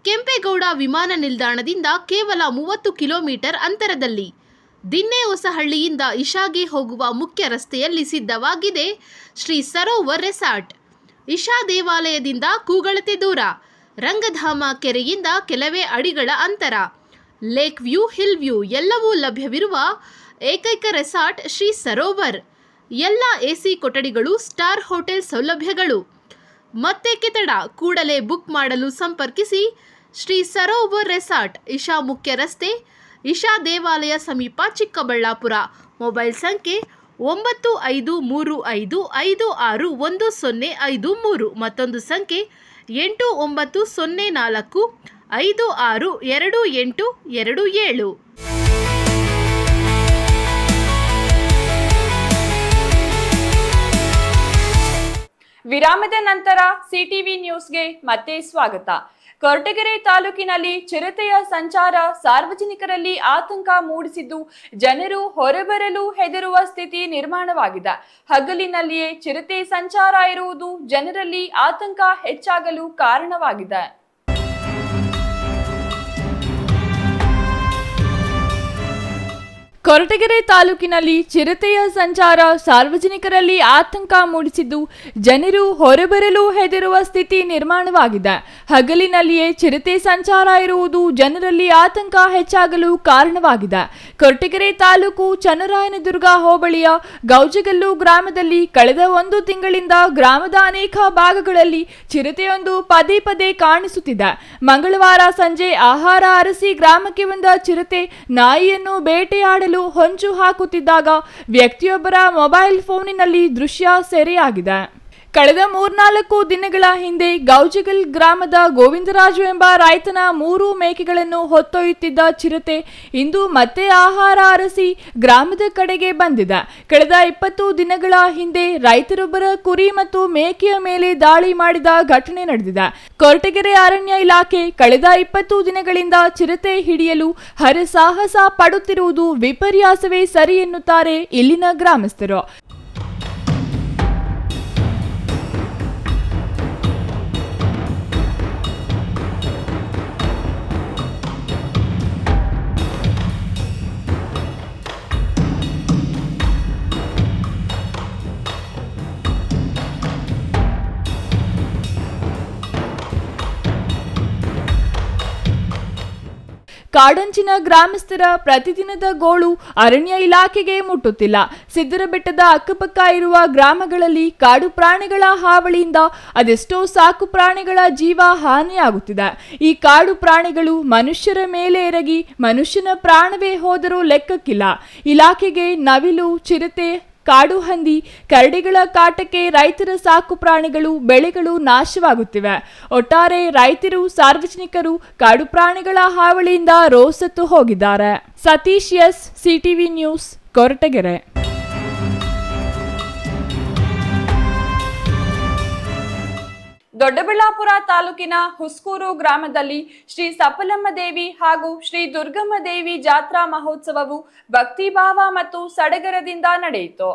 ಕೆಂಪೇಗೌಡ ವಿಮಾನ ನಿಲ್ದಾಣದಿಂದ ಕೇವಲ 30 ಕಿಲೋಮೀಟರ್ ಅಂತರದಲ್ಲಿ. ದಿನ್ನೆ ಹೊಸಹಳ್ಳಿಯಿಂದ ಇಶಾಗೆ ಹೋಗುವ ಮುಖ್ಯ ರಸ್ತೆಯಲ್ಲಿ ಸಿದ್ಧವಾಗಿದೆ ಶ್ರೀ ಸರೋವರ್ ರೆಸಾರ್ಟ್. ಇಶಾ ದೇವಾಲಯದಿಂದ ಕೂಗಳತೆ ದೂರ, ರಂಗಧಾಮ ಕೆರೆಯಿಂದ ಕೆಲವೇ ಅಡಿಗಳ ಅಂತರ. ಲೇಕ್ ವ್ಯೂ, ಹಿಲ್ ವ್ಯೂ ಎಲ್ಲವೂ ಲಭ್ಯವಿರುವ ಏಕೈಕ ರೆಸಾರ್ಟ್ ಶ್ರೀ ಸರೋವರ್. ಎಲ್ಲ ಎಸಿ ಕೊಠಡಿಗಳು, ಸ್ಟಾರ್ ಹೋಟೆಲ್ ಸೌಲಭ್ಯಗಳು. ಮತ್ತೇಕೆ ತಡ, ಕೂಡಲೇ ಬುಕ್ ಮಾಡಲು ಸಂಪರ್ಕಿಸಿ. ಶ್ರೀ ಸರೋವರ್ ರೆಸಾರ್ಟ್, ಇಶಾ ಮುಖ್ಯ ರಸ್ತೆ, ಇಶಾ ದೇವಾಲಯ ಸಮೀಪ, ಚಿಕ್ಕಬಳ್ಳಾಪುರ. ಮೊಬೈಲ್ ಸಂಖ್ಯೆ 9535561053 ಮತ್ತೊಂದು ಸಂಖ್ಯೆ 8904562827. ವಿರಾಮದ ನಂತರ ಸಿಟಿವಿ ನ್ಯೂಸ್ಗೆ ಮತ್ತೆ ಸ್ವಾಗತ. ಕೊರಟಗೆರೆ ತಾಲೂಕಿನಲ್ಲಿ ಚಿರತೆಯ ಸಂಚಾರ ಸಾರ್ವಜನಿಕರಲ್ಲಿ ಆತಂಕ ಮೂಡಿಸಿದ್ದು, ಜನರು ಹೊರಬರಲು ಹೆದರುವ ಸ್ಥಿತಿ ನಿರ್ಮಾಣವಾಗಿದೆ. ಹಗಲಿನಲ್ಲಿಯೇ ಚಿರತೆ ಸಂಚಾರ ಇರುವುದು ಜನರಲ್ಲಿ ಆತಂಕ ಹೆಚ್ಚಾಗಲು ಕಾರಣವಾಗಿದೆ. ಕೊರಟಗೆರೆ ತಾಲೂಕಿನಲ್ಲಿ ಚಿರತೆಯ ಸಂಚಾರ ಸಾರ್ವಜನಿಕರಲ್ಲಿ ಆತಂಕ ಮೂಡಿಸಿದ್ದು, ಜನರು ಹೊರಬರಲು ಹೆದರುವ ಸ್ಥಿತಿ ನಿರ್ಮಾಣವಾಗಿದೆ. ಹಗಲಿನಲ್ಲಿಯೇ ಚಿರತೆ ಸಂಚಾರ ಇರುವುದು ಜನರಲ್ಲಿ ಆತಂಕ ಹೆಚ್ಚಾಗಲು ಕಾರಣವಾಗಿದೆ. ಕೊರಟಗೆರೆ ತಾಲೂಕು ಚನ್ನರಾಯನದುರ್ಗ ಹೋಬಳಿಯ ಗೌಜಗಲ್ಲು ಗ್ರಾಮದಲ್ಲಿ ಕಳೆದ 1 ತಿಂಗಳಿಂದ ಗ್ರಾಮದ ಅನೇಕ ಭಾಗಗಳಲ್ಲಿ ಚಿರತೆಯೊಂದು ಪದೇ ಪದೇ ಕಾಣಿಸುತ್ತಿದೆ. ಮಂಗಳವಾರ ಸಂಜೆ ಆಹಾರ ಅರಸಿ ಗ್ರಾಮಕ್ಕೆ ಬಂದ ಚಿರತೆ ನಾಯಿಯನ್ನು ಬೇಟೆಯಾಡಲು ಹೊಂಚು ಹಾಕುತ್ತಿದ್ದಾಗ ವ್ಯಕ್ತಿಯೊಬ್ಬರ ಮೊಬೈಲ್ ಫೋನಿನಲ್ಲಿ ದೃಶ್ಯ ಸೆರೆಯಾಗಿದೆ. ಕಳೆದ 3-4 ದಿನಗಳ ಹಿಂದೆ ಗೌಜಗಲ್ ಗ್ರಾಮದ ಗೋವಿಂದರಾಜು ಎಂಬ ರೈತನ 3 ಮೇಕೆಗಳನ್ನು ಹೊತ್ತೊಯ್ಯುತ್ತಿದ್ದ ಚಿರತೆ ಇಂದು ಮತ್ತೆ ಆಹಾರ ಅರಸಿ ಗ್ರಾಮದ ಕಡೆಗೆ ಬಂದಿದೆ. ಕಳೆದ 20 ದಿನಗಳ ಹಿಂದೆ ರೈತರೊಬ್ಬರ ಕುರಿ ಮತ್ತು ಮೇಕೆಯ ಮೇಲೆ ದಾಳಿ ಮಾಡಿದ ಘಟನೆ ನಡೆದಿದೆ. ಕೊರಟಗೆರೆ ಅರಣ್ಯ ಇಲಾಖೆ ಕಳೆದ 20 ದಿನಗಳಿಂದ ಚಿರತೆ ಹಿಡಿಯಲು ಹರಸಾಹಸ ಪಡುತ್ತಿರುವುದು ವಿಪರ್ಯಾಸವೇ ಸರಿ ಎನ್ನುತ್ತಾರೆ ಇಲ್ಲಿನ ಗ್ರಾಮಸ್ಥರು. ಕಾಡಂಚಿನ ಗ್ರಾಮಸ್ಥರ ಪ್ರತಿದಿನದ ಗೋಳು ಅರಣ್ಯ ಇಲಾಖೆಗೆ ಮುಟ್ಟುತ್ತಿಲ್ಲ. ಸಿದ್ದರಬೆಟ್ಟದ ಅಕ್ಕಪಕ್ಕ ಇರುವ ಗ್ರಾಮಗಳಲ್ಲಿ ಕಾಡು ಪ್ರಾಣಿಗಳ ಹಾವಳಿಯಿಂದ ಅದೆಷ್ಟೋ ಸಾಕು ಪ್ರಾಣಿಗಳ ಜೀವ ಹಾನಿಯಾಗುತ್ತಿದೆ. ಈ ಕಾಡು ಪ್ರಾಣಿಗಳು ಮನುಷ್ಯರ ಮೇಲೆ ಎರಗಿ ಮನುಷ್ಯನ ಪ್ರಾಣವೇ ಹೋದರೂ ಲೆಕ್ಕಕ್ಕಿಲ್ಲ. ಇಲಾಖೆಗೆ ನವಿಲು, ಚಿರತೆ, ಕಾಡು ಹಂದಿ, ಕರಡಿಗಳ ಕಾಟಕ್ಕೆ ರೈತರ ಸಾಕು ಪ್ರಾಣಿಗಳು, ಬೆಳೆಗಳು ನಾಶವಾಗುತ್ತಿವೆ. ಒಟ್ಟಾರೆ ರೈತರು, ಸಾರ್ವಜನಿಕರು ಕಾಡು ಪ್ರಾಣಿಗಳ ಹಾವಳಿಯಿಂದ ರೋಸತ್ತು ಹೋಗಿದ್ದಾರೆ. Satish S, CTV news, Koratagere. Doddaballapur ತಾಲೂಕಿನ ಹುಸ್ಕೂರು ಗ್ರಾಮದಲ್ಲಿ ಶ್ರೀ ಸಪ್ಪಲಮ್ಮ ದೇವಿ ಹಾಗೂ ಶ್ರೀ ದುರ್ಗಮ್ಮ ದೇವಿ ಜಾತ್ರಾ ಮಹೋತ್ಸವವು ಭಕ್ತಿಭಾವ ಮತ್ತು ಸಡಗರದಿಂದ ನಡೆಯಿತು.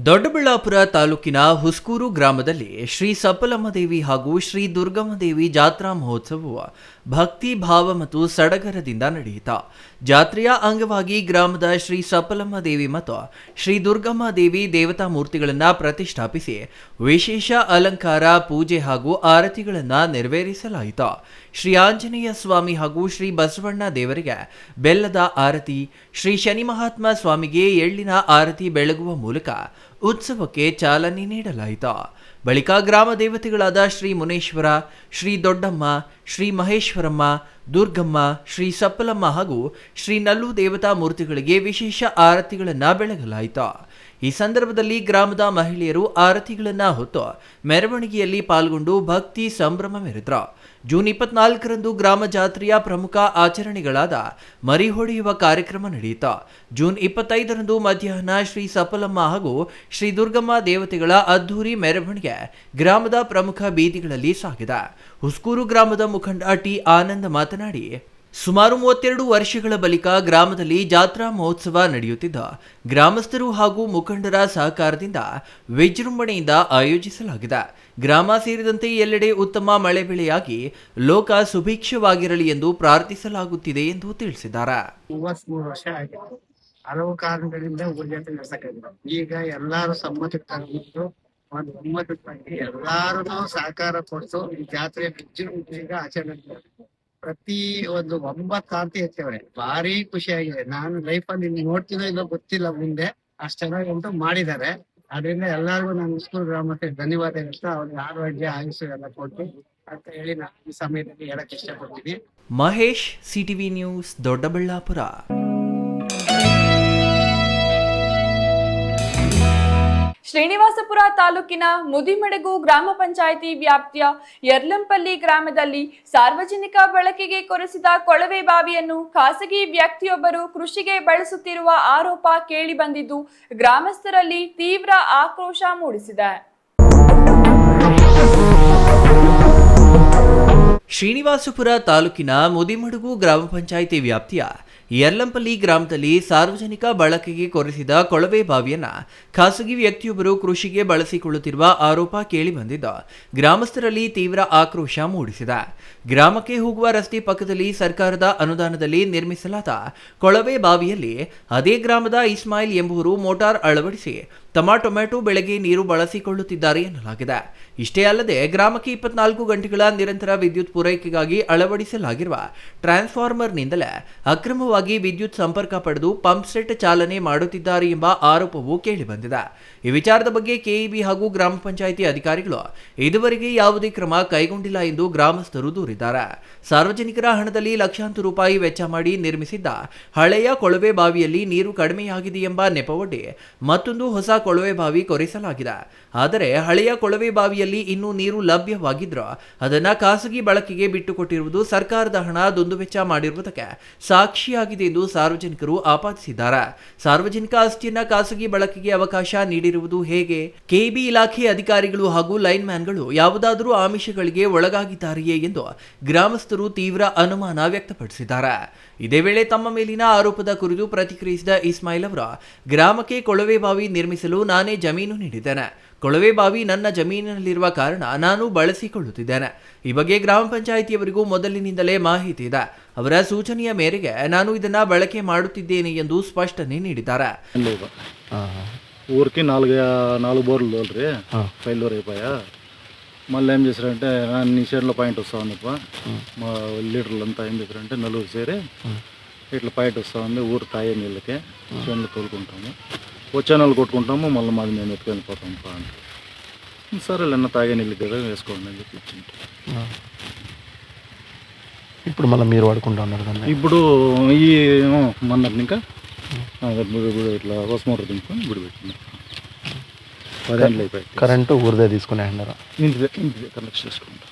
ದೊಡ್ಡಬಳ್ಳಾಪುರ ತಾಲೂಕಿನ ಹುಸ್ಕೂರು ಗ್ರಾಮದಲ್ಲಿ ಶ್ರೀ ಸಪ್ಪಲಮ್ಮ ದೇವಿ ಹಾಗೂ ಶ್ರೀ ದುರ್ಗಮ್ಮ ದೇವಿ ಜಾತ್ರಾ ಮಹೋತ್ಸವವು ಭಕ್ತಿ ಭಾವ ಮತ್ತು ಸಡಗರದಿಂದ ನಡೆಯಿತು. ಜಾತ್ರೆಯ ಅಂಗವಾಗಿ ಗ್ರಾಮದ ಶ್ರೀ ಸಪ್ಪಲಮ್ಮ ದೇವಿ ಮತ್ತು ಶ್ರೀ ದುರ್ಗಮ್ಮ ದೇವಿ ದೇವತಾ ಮೂರ್ತಿಗಳನ್ನು ಪ್ರತಿಷ್ಠಾಪಿಸಿ ವಿಶೇಷ ಅಲಂಕಾರ, ಪೂಜೆ ಹಾಗೂ ಆರತಿಗಳನ್ನು ನೆರವೇರಿಸಲಾಯಿತು. ಶ್ರೀ ಆಂಜನೇಯ ಸ್ವಾಮಿ ಹಾಗೂ ಶ್ರೀ ಬಸವಣ್ಣ ದೇವರಿಗೆ ಬೆಲ್ಲದ ಆರತಿ, ಶ್ರೀ ಶನಿ ಮಹಾತ್ಮ ಸ್ವಾಮಿಗೆ ಎಳ್ಳಿನ ಆರತಿ ಬೆಳಗುವ ಮೂಲಕ ಉತ್ಸವಕ್ಕೆ ಚಾಲನೆ ನೀಡಲಾಯಿತು. ಬಳಿಕ ಗ್ರಾಮ ದೇವತೆಗಳಾದ ಶ್ರೀ ಮುನೇಶ್ವರ, ಶ್ರೀ ದೊಡ್ಡಮ್ಮ, ಶ್ರೀ ಮಹೇಶ್ವರಮ್ಮ, ದುರ್ಗಮ್ಮ, ಶ್ರೀ ಸಪ್ಪಲಮ್ಮ ಹಾಗೂ ಶ್ರೀ ನಲ್ಲು ದೇವತಾ ಮೂರ್ತಿಗಳಿಗೆ ವಿಶೇಷ ಆರತಿಗಳನ್ನು ಬೆಳಗಲಾಯಿತು. ಈ ಸಂದರ್ಭದಲ್ಲಿ ಗ್ರಾಮದ ಮಹಿಳೆಯರು ಆರತಿಗಳನ್ನು ಹೊತ್ತು ಮೆರವಣಿಗೆಯಲ್ಲಿ ಪಾಲ್ಗೊಂಡು ಭಕ್ತಿ ಸಂಭ್ರಮ ಮೆರೆದರು. ಜೂನ್ 24ರಂದು ಗ್ರಾಮ ಜಾತ್ರೆಯ ಪ್ರಮುಖ ಆಚರಣೆಗಳಾದ ಮರಿ ಹೊಡೆಯುವ ಕಾರ್ಯಕ್ರಮ ನಡೆಯಿತು. ಜೂನ್ 25ರಂದು ಮಧ್ಯಾಹ್ನ ಶ್ರೀ ಸಪ್ಪಲಮ್ಮ ಹಾಗೂ ಶ್ರೀ ದುರ್ಗಮ್ಮ ದೇವತೆಗಳ ಅದ್ಧೂರಿ ಮೆರವಣಿಗೆ ಗ್ರಾಮದ ಪ್ರಮುಖ ಬೀದಿಗಳಲ್ಲಿ ಸಾಗಿದೆ. ಹುಸ್ಕೂರು ಗ್ರಾಮದ ಮುಖಂಡ ಟಿ ಆನಂದ್ ಮಾತನಾಡಿ, ಸುಮಾರು 32 ವರ್ಷಗಳ ಬಳಿಕ ಗ್ರಾಮದಲ್ಲಿ ಜಾತ್ರಾ ಮಹೋತ್ಸವ ನಡೆಯುತ್ತಿದ್ದ ಗ್ರಾಮಸ್ಥರು ಹಾಗೂ ಮುಖಂಡರ ಸಹಕಾರದಿಂದ ವಿಜೃಂಭಣೆಯಿಂದ ಆಯೋಜಿಸಲಾಗಿದೆ. ಗ್ರಾಮ ಸೇರಿದಂತೆ ಎಲ್ಲೆಡೆ ಉತ್ತಮ ಮಳೆ ಬೆಳೆಯಾಗಿ ಲೋಕ ಸುಭಿಕ್ಷವಾಗಿರಲಿ ಎಂದು ಪ್ರಾರ್ಥಿಸಲಾಗುತ್ತಿದೆ ಎಂದು ತಿಳಿಸಿದ್ದಾರೆ. 33 ವರ್ಷ ಆಗಿದೆ. ಹಲವು ಕಾರಣಗಳಿಂದ ಊರ ಜಾತ್ರೆ ನಡೆಸಕ್ಕಾಗಿಲ್ಲ. ಈಗ ಎಲ್ಲಾರು ಸಮ್ಮತಕ್ಕೆ ತಂದ್ಬಿಟ್ಟು ಒಂದು ಒಮ್ಮತಕ್ಕೆ ಬಂದು ಎಲ್ಲಾರು ಸಹಕಾರ ಕೊಟ್ಟು ಈ ಜಾತ್ರೆ ವಿಜೃಂಭಣೆಯಿಂದ ಆಚರಣೆ ಪ್ರತಿ ಒಂದು 9 ಆರತಿ ಎತ್ತವ್ರೆ. ಭಾರಿ ಖುಷಿಯಾಗಿದೆ. ನಾನು ಲೈಫಲ್ಲಿ ನೋಡ್ತೀನೋ ಇಲ್ಲೋ ಗೊತ್ತಿಲ್ಲ, ಮುಂದೆ ಅಷ್ಟು ಚೆನ್ನಾಗಿ ಅಂತೂ ಮಾಡಿದ್ದಾರೆ. ಅದರಿಂದ ಎಲ್ಲರಿಗೂ ನಾನು ಹುಸ್ಕೂರು ಗ್ರಾಮಕ್ಕೆ ಧನ್ಯವಾದ ಹೇಳ್ತಾ ಅವ್ರಿಗೆ ಆರೋಗ್ಯ, ಆಯುಷ್ಯ ಎಲ್ಲ ಕೊಟ್ಟು ಅಂತ ಹೇಳಿ ನಾನು ಈ ಸಮಯದಲ್ಲಿ ಹೇಳಕ್ ಇಷ್ಟಪಡ್ತೀನಿ. Mahesh, CTV news, Doddaballapur. ಶ್ರೀನಿವಾಸಪುರ ತಾಲೂಕಿನ ಮುದಿಮಡಗು ಗ್ರಾಮ ಪಂಚಾಯಿತಿ ವ್ಯಾಪ್ತಿಯ ಯರ್ಲಂಪಲ್ಲಿ ಗ್ರಾಮದಲ್ಲಿ ಸಾರ್ವಜನಿಕ ಬಳಕೆಗೆ ಕೊರೆಸಿದ ಕೊಳವೆ ಬಾವಿಯನ್ನು ಖಾಸಗಿ ವ್ಯಕ್ತಿಯೊಬ್ಬರು ಕೃಷಿಗೆ ಬಳಸುತ್ತಿರುವ ಆರೋಪ ಕೇಳಿಬಂದಿದ್ದು ಗ್ರಾಮಸ್ಥರಲ್ಲಿ ತೀವ್ರ ಆಕ್ರೋಶ ಮೂಡಿಸಿದೆ. ಶ್ರೀನಿವಾಸಪುರ ತಾಲೂಕಿನ ಮುದಿಮಡಗು ಗ್ರಾಮ ಪಂಚಾಯಿತಿ ವ್ಯಾಪ್ತಿಯ ಯರ್ಲಂಪಲ್ಲಿ ಗ್ರಾಮದಲ್ಲಿ ಸಾರ್ವಜನಿಕ ಬಳಕೆಗೆ ಕೊರೆಸಿದ ಕೊಳವೆ ಬಾವಿಯನ್ನ ಖಾಸಗಿ ವ್ಯಕ್ತಿಯೊಬ್ಬರು ಕೃಷಿಗೆ ಬಳಸಿಕೊಳ್ಳುತ್ತಿರುವ ಆರೋಪ ಕೇಳಿಬಂದಿದ್ದು ಗ್ರಾಮಸ್ಥರಲ್ಲಿ ತೀವ್ರ ಆಕ್ರೋಶ ಮೂಡಿಸಿದೆ. ಗ್ರಾಮಕ್ಕೆ ಹೋಗುವ ರಸ್ತೆ ಪಕ್ಕದಲ್ಲಿ ಸರ್ಕಾರದ ಅನುದಾನದಲ್ಲಿ ನಿರ್ಮಿಸಲಾದ ಕೊಳವೆ ಬಾವಿಯಲ್ಲಿ ಅದೇ ಗ್ರಾಮದ ಇಸ್ಮಾಯಿಲ್ ಎಂಬುವರು ಮೋಟಾರ್ ಅಳವಡಿಸಿ ತಮ್ಮ ಟೊಮೆಟೊ ಬೆಳೆಗೆ ನೀರು ಬಳಸಿಕೊಳ್ಳುತ್ತಿದ್ದಾರೆ ಎನ್ನಲಾಗಿದೆ. ಇಷ್ಟೇ ಅಲ್ಲದೆ ಗ್ರಾಮಕ್ಕೆ 24 ಗಂಟೆಗಳ ನಿರಂತರ ವಿದ್ಯುತ್ ಪೂರೈಕೆಗಾಗಿ ಅಳವಡಿಸಲಾಗಿರುವ ಟ್ರಾನ್ಸ್ಫಾರ್ಮರ್ನಿಂದಲೇ ಅಕ್ರಮವಾಗಿ ವಿದ್ಯುತ್ ಸಂಪರ್ಕ ಪಡೆದು ಪಂಪ್ ಸೆಟ್ ಚಾಲನೆ ಮಾಡುತ್ತಿದ್ದಾರೆ ಎಂಬ ಆರೋಪವೂ ಕೇಳಿಬಂದಿದೆ. ಈ ವಿಚಾರದ ಬಗ್ಗೆ ಕೆಇಬಿ ಹಾಗೂ ಗ್ರಾಮ ಪಂಚಾಯಿತಿ ಅಧಿಕಾರಿಗಳು ಇದುವರೆಗೆ ಯಾವುದೇ ಕ್ರಮ ಕೈಗೊಂಡಿಲ್ಲ ಎಂದು ಗ್ರಾಮಸ್ಥರು ದೂರಿದ್ದಾರೆ. ಸಾರ್ವಜನಿಕರ ಹಣದಲ್ಲಿ ಲಕ್ಷಾಂತರ ರೂಪಾಯಿ ವೆಚ್ಚ ಮಾಡಿ ನಿರ್ಮಿಸಿದ್ದ ಹಳೆಯ ಕೊಳವೆ ಬಾವಿಯಲ್ಲಿ ನೀರು ಕಡಿಮೆಯಾಗಿದೆ ಎಂಬ ನೆಪವೊಡ್ಡಿ ಮತ್ತೊಂದು ಹೊಸ ಕೊಳವೆ ಬಾವಿ ಕೊರೆಸಲಾಗಿದೆ. ಆದರೆ ಹಳೆಯ ಕೊಳವೆ ಬಾವಿಯಲ್ಲಿ ಇನ್ನೂ ನೀರು ಲಭ್ಯವಾಗಿದ್ದರೂ ಅದನ್ನ ಖಾಸಗಿ ಬಳಕೆಗೆ ಬಿಟ್ಟುಕೊಟ್ಟಿರುವುದು ಸರ್ಕಾರದ ಹಣ ದುಂದುವೆಚ್ಚ ಮಾಡಿರುವುದಕ್ಕೆ ಸಾಕ್ಷಿಯಾಗಿದೆ ಎಂದು ಸಾರ್ವಜನಿಕರು ಆಪಾದಿಸಿದ್ದಾರೆ. ಸಾರ್ವಜನಿಕ ಆಸ್ತಿಯನ್ನ ಖಾಸಗಿ ಬಳಕೆಗೆ ಅವಕಾಶ ನೀಡಿರುವುದು ಹೇಗೆ? ಕೆಇಬಿ ಇಲಾಖೆ ಅಧಿಕಾರಿಗಳು ಹಾಗೂ ಲೈನ್ ಮ್ಯಾನ್ಗಳು ಯಾವುದಾದರೂ ಆಮಿಷಗಳಿಗೆ ಒಳಗಾಗಿದ್ದಾರೆಯೇ ಎಂದು ಗ್ರಾಮಸ್ಥರು ತೀವ್ರ ಅನುಮಾನ ವ್ಯಕ್ತಪಡಿಸಿದ್ದಾರೆ. ಇದೇ ವೇಳೆ ತಮ್ಮ ಮೇಲಿನ ಆರೋಪದ ಕುರಿತು ಪ್ರತಿಕ್ರಿಯಿಸಿದ ಇಸ್ಮಾಯಿಲ್ ಅವರು, ಗ್ರಾಮಕ್ಕೆ ಕೊಳವೆ ಬಾವಿ ನಿರ್ಮಿಸಲು ನಾನೇ ಜಮೀನು ನೀಡಿದ್ದೇನೆ. ಕೊಳವೆ ಬಾವಿ ನನ್ನ ಜಮೀನಿನಲ್ಲಿರುವ ಕಾರಣ ನಾನು ಬಳಸಿಕೊಳ್ಳುತ್ತಿದ್ದೇನೆ. ಈ ಬಗ್ಗೆ ಗ್ರಾಮ ಪಂಚಾಯಿತಿಯವರಿಗೂ ಮೊದಲಿನಿಂದಲೇ ಮಾಹಿತಿ ಇದೆ. ಅವರ ಸೂಚನೆಯ ಮೇರೆಗೆ ನಾನು ಇದನ್ನ ಬಳಕೆ ಮಾಡುತ್ತಿದ್ದೇನೆ ಎಂದು ಸ್ಪಷ್ಟನೆ ನೀಡಿದ್ದಾರೆ. ఊరికి నాలుగు బోర్లు తోలరి 5 రూపాయ మళ్ళీ ఏం చేశారంటే నీ షేర్లో పాయింట్ వస్తూ ఉందిప్ప మా లీటర్లు అంతా ఏం చేశారంటే నలుగురు చేరి ఇట్లా పాయింట్ వస్తూ ఉంది ఊరు తాగే నీళ్ళకి చేనులు తోలుకుంటాము వచ్చే నెలలు కొట్టుకుంటాము మళ్ళీ మాది మేము ఎత్తుకెళ్ళిపోతాం అంటే సరే అన్న తాగే నీళ్ళు కదా వేసుకోండి అని చెప్పి ఇచ్చింది. ఇప్పుడు మళ్ళీ మీరు వాడుకుంటా ఉన్నారు కదా? ఇప్పుడు ఈ మొన్నటి ఇంకా ఇట్లా హౌస్ మోటార్ దింపుకొని గుడి పెట్టింది. 10 ఏళ్ళు అయిపోయి కరెంటు ఊరిదే తీసుకునే అన్నారా? ఇంటిదే కనెక్షన్ చేసుకుంటాం.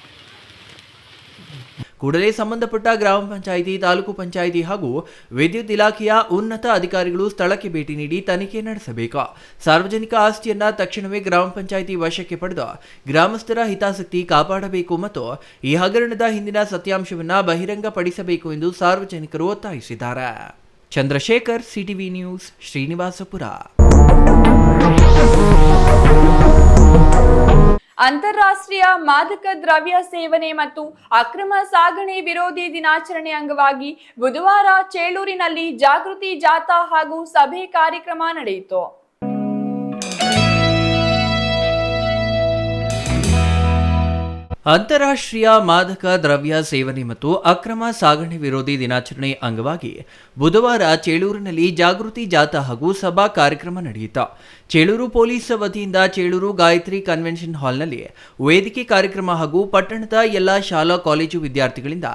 ಕೂಡಲೇ ಸಂಬಂಧಪಟ್ಟ ಗ್ರಾಮ ಪಂಚಾಯಿತಿ, ತಾಲೂಕು ಪಂಚಾಯಿತಿ ಹಾಗೂ ವಿದ್ಯುತ್ ಇಲಾಖೆಯ ಉನ್ನತ ಅಧಿಕಾರಿಗಳು ಸ್ಥಳಕ್ಕೆ ಭೇಟಿ ನೀಡಿ ತನಿಖೆ ನಡೆಸಬೇಕು. ಸಾರ್ವಜನಿಕ ಆಸ್ತಿಯನ್ನ ತಕ್ಷಣವೇ ಗ್ರಾಮ ಪಂಚಾಯಿತಿ ವಶಕ್ಕೆ ಪಡೆದು ಗ್ರಾಮಸ್ಥರ ಹಿತಾಸಕ್ತಿ ಕಾಪಾಡಬೇಕು ಮತ್ತು ಈ ಹಗರಣದ ಹಿಂದಿನ ಸತ್ಯಾಂಶವನ್ನ ಬಹಿರಂಗಪಡಿಸಬೇಕು ಎಂದು ಸಾರ್ವಜನಿಕರು ಒತ್ತಾಯಿಸಿದ್ದಾರೆ. Chandrashekhar, CTV news, Srinivaspur. ಅಂತಾರಾಷ್ಟ್ರೀಯ ಮಾದಕ ದ್ರವ್ಯ ಸೇವನೆ ಮತ್ತು ಅಕ್ರಮ ಸಾಗಣೆ ವಿರೋಧಿ ದಿನಾಚರಣೆ ಅಂಗವಾಗಿ ಬುಧವಾರ ಚೇಳೂರಿನಲ್ಲಿ ಜಾಗೃತಿ ಜಾಥಾ ಹಾಗೂ ಸಭೆ ಕಾರ್ಯಕ್ರಮ ನಡೆಯಿತು. ಅಂತಾರಾಷ್ಟ್ರೀಯ ಮಾದಕ ದ್ರವ್ಯ ಸೇವನೆ ಮತ್ತು ಅಕ್ರಮ ಸಾಗಣೆ ವಿರೋಧಿ ದಿನಾಚರಣೆ ಅಂಗವಾಗಿ ಬುಧವಾರ ಚೇಳೂರಿನಲ್ಲಿ ಜಾಗೃತಿ ಜಾಥಾ ಹಾಗೂ ಸಭಾ ಕಾರ್ಯಕ್ರಮ ನಡೆಯಿತು. ಚೇಳೂರು ಪೊಲೀಸ್ ವತಿಯಿಂದ ಚೇಳೂರು ಗಾಯತ್ರಿ ಕನ್ವೆನ್ಷನ್ ಹಾಲ್ನಲ್ಲಿ ವೇದಿಕೆ ಕಾರ್ಯಕ್ರಮ ಹಾಗೂ ಪಟ್ಟಣದ ಎಲ್ಲ ಶಾಲಾ ಕಾಲೇಜು ವಿದ್ಯಾರ್ಥಿಗಳಿಂದ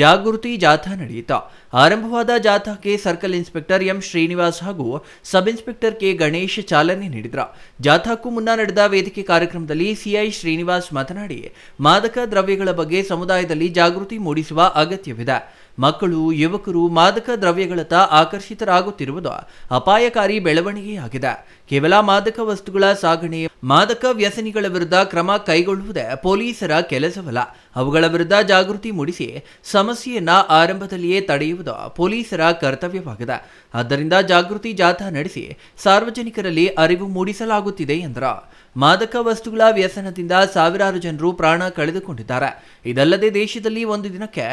ಜಾಗೃತಿ ಜಾಥಾ ನಡೆಯಿತು. ಆರಂಭವಾದ ಜಾಥಾಕ್ಕೆ ಸರ್ಕಲ್ ಇನ್ಸ್ಪೆಕ್ಟರ್ ಎಂ ಶ್ರೀನಿವಾಸ್ ಹಾಗೂ ಸಬ್ ಇನ್ಸ್ಪೆಕ್ಟರ್ ಕೆ ಗಣೇಶ್ ಚಾಲನೆ ನೀಡಿದರು. ಜಾಥಾಕ್ಕೂ ಮುನ್ನ ನಡೆದ ವೇದಿಕೆ ಕಾರ್ಯಕ್ರಮದಲ್ಲಿ ಸಿಐ ಶ್ರೀನಿವಾಸ್ ಮಾತನಾಡಿ, ಮಾದಕ ದ್ರವ್ಯಗಳ ಬಗ್ಗೆ ಸಮುದಾಯದಲ್ಲಿ ಜಾಗೃತಿ ಮೂಡಿಸುವ ಅಗತ್ಯವಿದೆ. ಮಕ್ಕಳು, ಯುವಕರು ಮಾದಕ ದ್ರವ್ಯಗಳತ್ತ ಆಕರ್ಷಿತರಾಗುತ್ತಿರುವುದು ಅಪಾಯಕಾರಿ ಬೆಳವಣಿಗೆಯಾಗಿದೆ. ಕೇವಲ ಮಾದಕ ವಸ್ತುಗಳ ಸಾಗಣೆ, ಮಾದಕ ವ್ಯಸನಿಗಳ ವಿರುದ್ಧ ಕ್ರಮ ಕೈಗೊಳ್ಳುವುದೇ ಪೊಲೀಸರ ಕೆಲಸವಲ್ಲ. ಅವುಗಳ ವಿರುದ್ಧ ಜಾಗೃತಿ ಮೂಡಿಸಿ ಸಮಸ್ಯೆಯನ್ನ ಆರಂಭದಲ್ಲಿಯೇ ತಡೆಯುವುದು ಪೊಲೀಸರ ಕರ್ತವ್ಯವಾಗಿದೆ. ಆದ್ದರಿಂದ ಜಾಗೃತಿ ಜಾಥಾ ನಡೆಸಿ ಸಾರ್ವಜನಿಕರಲ್ಲಿ ಅರಿವು ಮೂಡಿಸಲಾಗುತ್ತಿದೆ ಎಂದರು. ಮಾದಕ ವಸ್ತುಗಳ ವ್ಯಸನದಿಂದ ಸಾವಿರಾರು ಜನರು ಪ್ರಾಣ ಕಳೆದುಕೊಂಡಿದ್ದಾರೆ. ಇದಲ್ಲದೆ ದೇಶದಲ್ಲಿ ಒಂದು ದಿನಕ್ಕೆ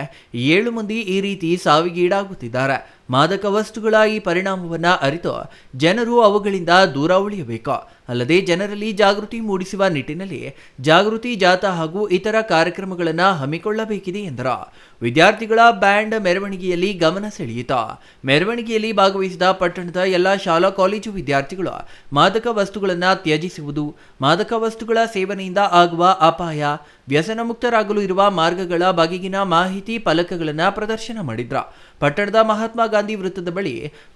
7 ಮಂದಿ ಈ ರೀತಿ ಸಾವಿಗೀಡಾಗುತ್ತಿದ್ದಾರೆ. ಮಾದಕ ವಸ್ತುಗಳ ಈ ಪರಿಣಾಮವನ್ನು ಅರಿತು ಜನರು ಅವುಗಳಿಂದ ದೂರ ಉಳಿಯಬೇಕು. ಅಲ್ಲದೆ ಜನರಲ್ಲಿ ಜಾಗೃತಿ ಮೂಡಿಸುವ ನಿಟ್ಟಿನಲ್ಲಿ ಜಾಗೃತಿ ಜಾಥಾ ಹಾಗೂ ಇತರ ಕಾರ್ಯಕ್ರಮಗಳನ್ನು ಹಮ್ಮಿಕೊಳ್ಳಬೇಕಿದೆ ಎಂದರು. ವಿದ್ಯಾರ್ಥಿಗಳ ಬ್ಯಾಂಡ್ ಮೆರವಣಿಗೆಯಲ್ಲಿ ಗಮನ ಸೆಳೆಯಿತು. ಮೆರವಣಿಗೆಯಲ್ಲಿ ಭಾಗವಹಿಸಿದ ಪಟ್ಟಣದ ಎಲ್ಲ ಶಾಲಾ ಕಾಲೇಜು ವಿದ್ಯಾರ್ಥಿಗಳು ಮಾದಕ ವಸ್ತುಗಳನ್ನು ತ್ಯಜಿಸುವುದು, ಮಾದಕ ವಸ್ತುಗಳ ಸೇವನೆಯಿಂದ ಆಗುವ ಅಪಾಯ, ವ್ಯಸನ ಮುಕ್ತರಾಗಲು ಇರುವ ಮಾರ್ಗಗಳ ಬಗೆಗಿನ ಮಾಹಿತಿ ಫಲಕಗಳನ್ನು ಪ್ರದರ್ಶನ ಮಾಡಿದ್ರ. ಪಟ್ಟಣದ ಮಹಾತ್ಮ ಗಾಂಧಿ ವೃತ್ತದ ಬಳಿ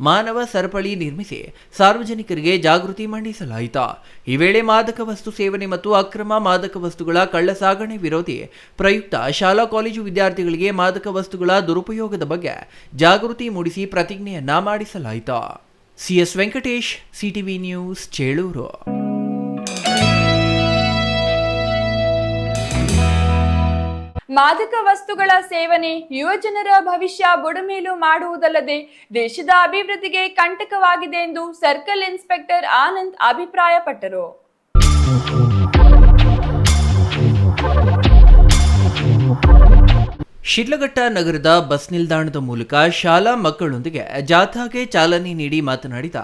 ಮಾನವ ಸರಪಳಿ ನಿರ್ಮಿಸಿ ಸಾರ್ವಜನಿಕರಿಗೆ ಜಾಗೃತಿ ಮಂಡಿಸಲಾಯಿತು. ಈ ವೇಳೆ ಮಾದಕ ವಸ್ತು ಸೇವನೆ ಮತ್ತು ಅಕ್ರಮ ಮಾದಕ ವಸ್ತುಗಳ ಕಳ್ಳ ಸಾಗಣೆ ವಿರೋಧಿ ಪ್ರಯುಕ್ತ ಶಾಲಾ ಕಾಲೇಜು ವಿದ್ಯಾರ್ಥಿಗಳಿಗೆ ಮಾದಕ ವಸ್ತುಗಳ ದುರುಪಯೋಗದ ಬಗ್ಗೆ ಜಾಗೃತಿ ಮೂಡಿಸಿ ಪ್ರತಿಜ್ಞೆಯನ್ನ ಮಾಡಿಸಲಾಯಿತು. CS Venkatesh, CTV news, Chelur. ಮಾದಕ ವಸ್ತುಗಳ ಸೇವನೆ ಯುವಜನರ ಭವಿಷ್ಯ ಬುಡಮೇಲು ಮಾಡುವುದಲ್ಲದೆ ದೇಶದ ಅಭಿವೃದ್ಧಿಗೆ ಕಂಟಕವಾಗಿದೆ ಎಂದು ಸರ್ಕಲ್ ಇನ್ಸ್ಪೆಕ್ಟರ್ ಆನಂದ್ ಅಭಿಪ್ರಾಯಪಟ್ಟರು. ಶಿಡ್ಲಘಟ್ಟ ನಗರದ ಬಸ್ ನಿಲ್ದಾಣದ ಮೂಲಕ ಶಾಲಾ ಮಕ್ಕಳೊಂದಿಗೆ ಜಾಥಾಗೆ ಚಾಲನೆ ನೀಡಿ ಮಾತನಾಡಿದ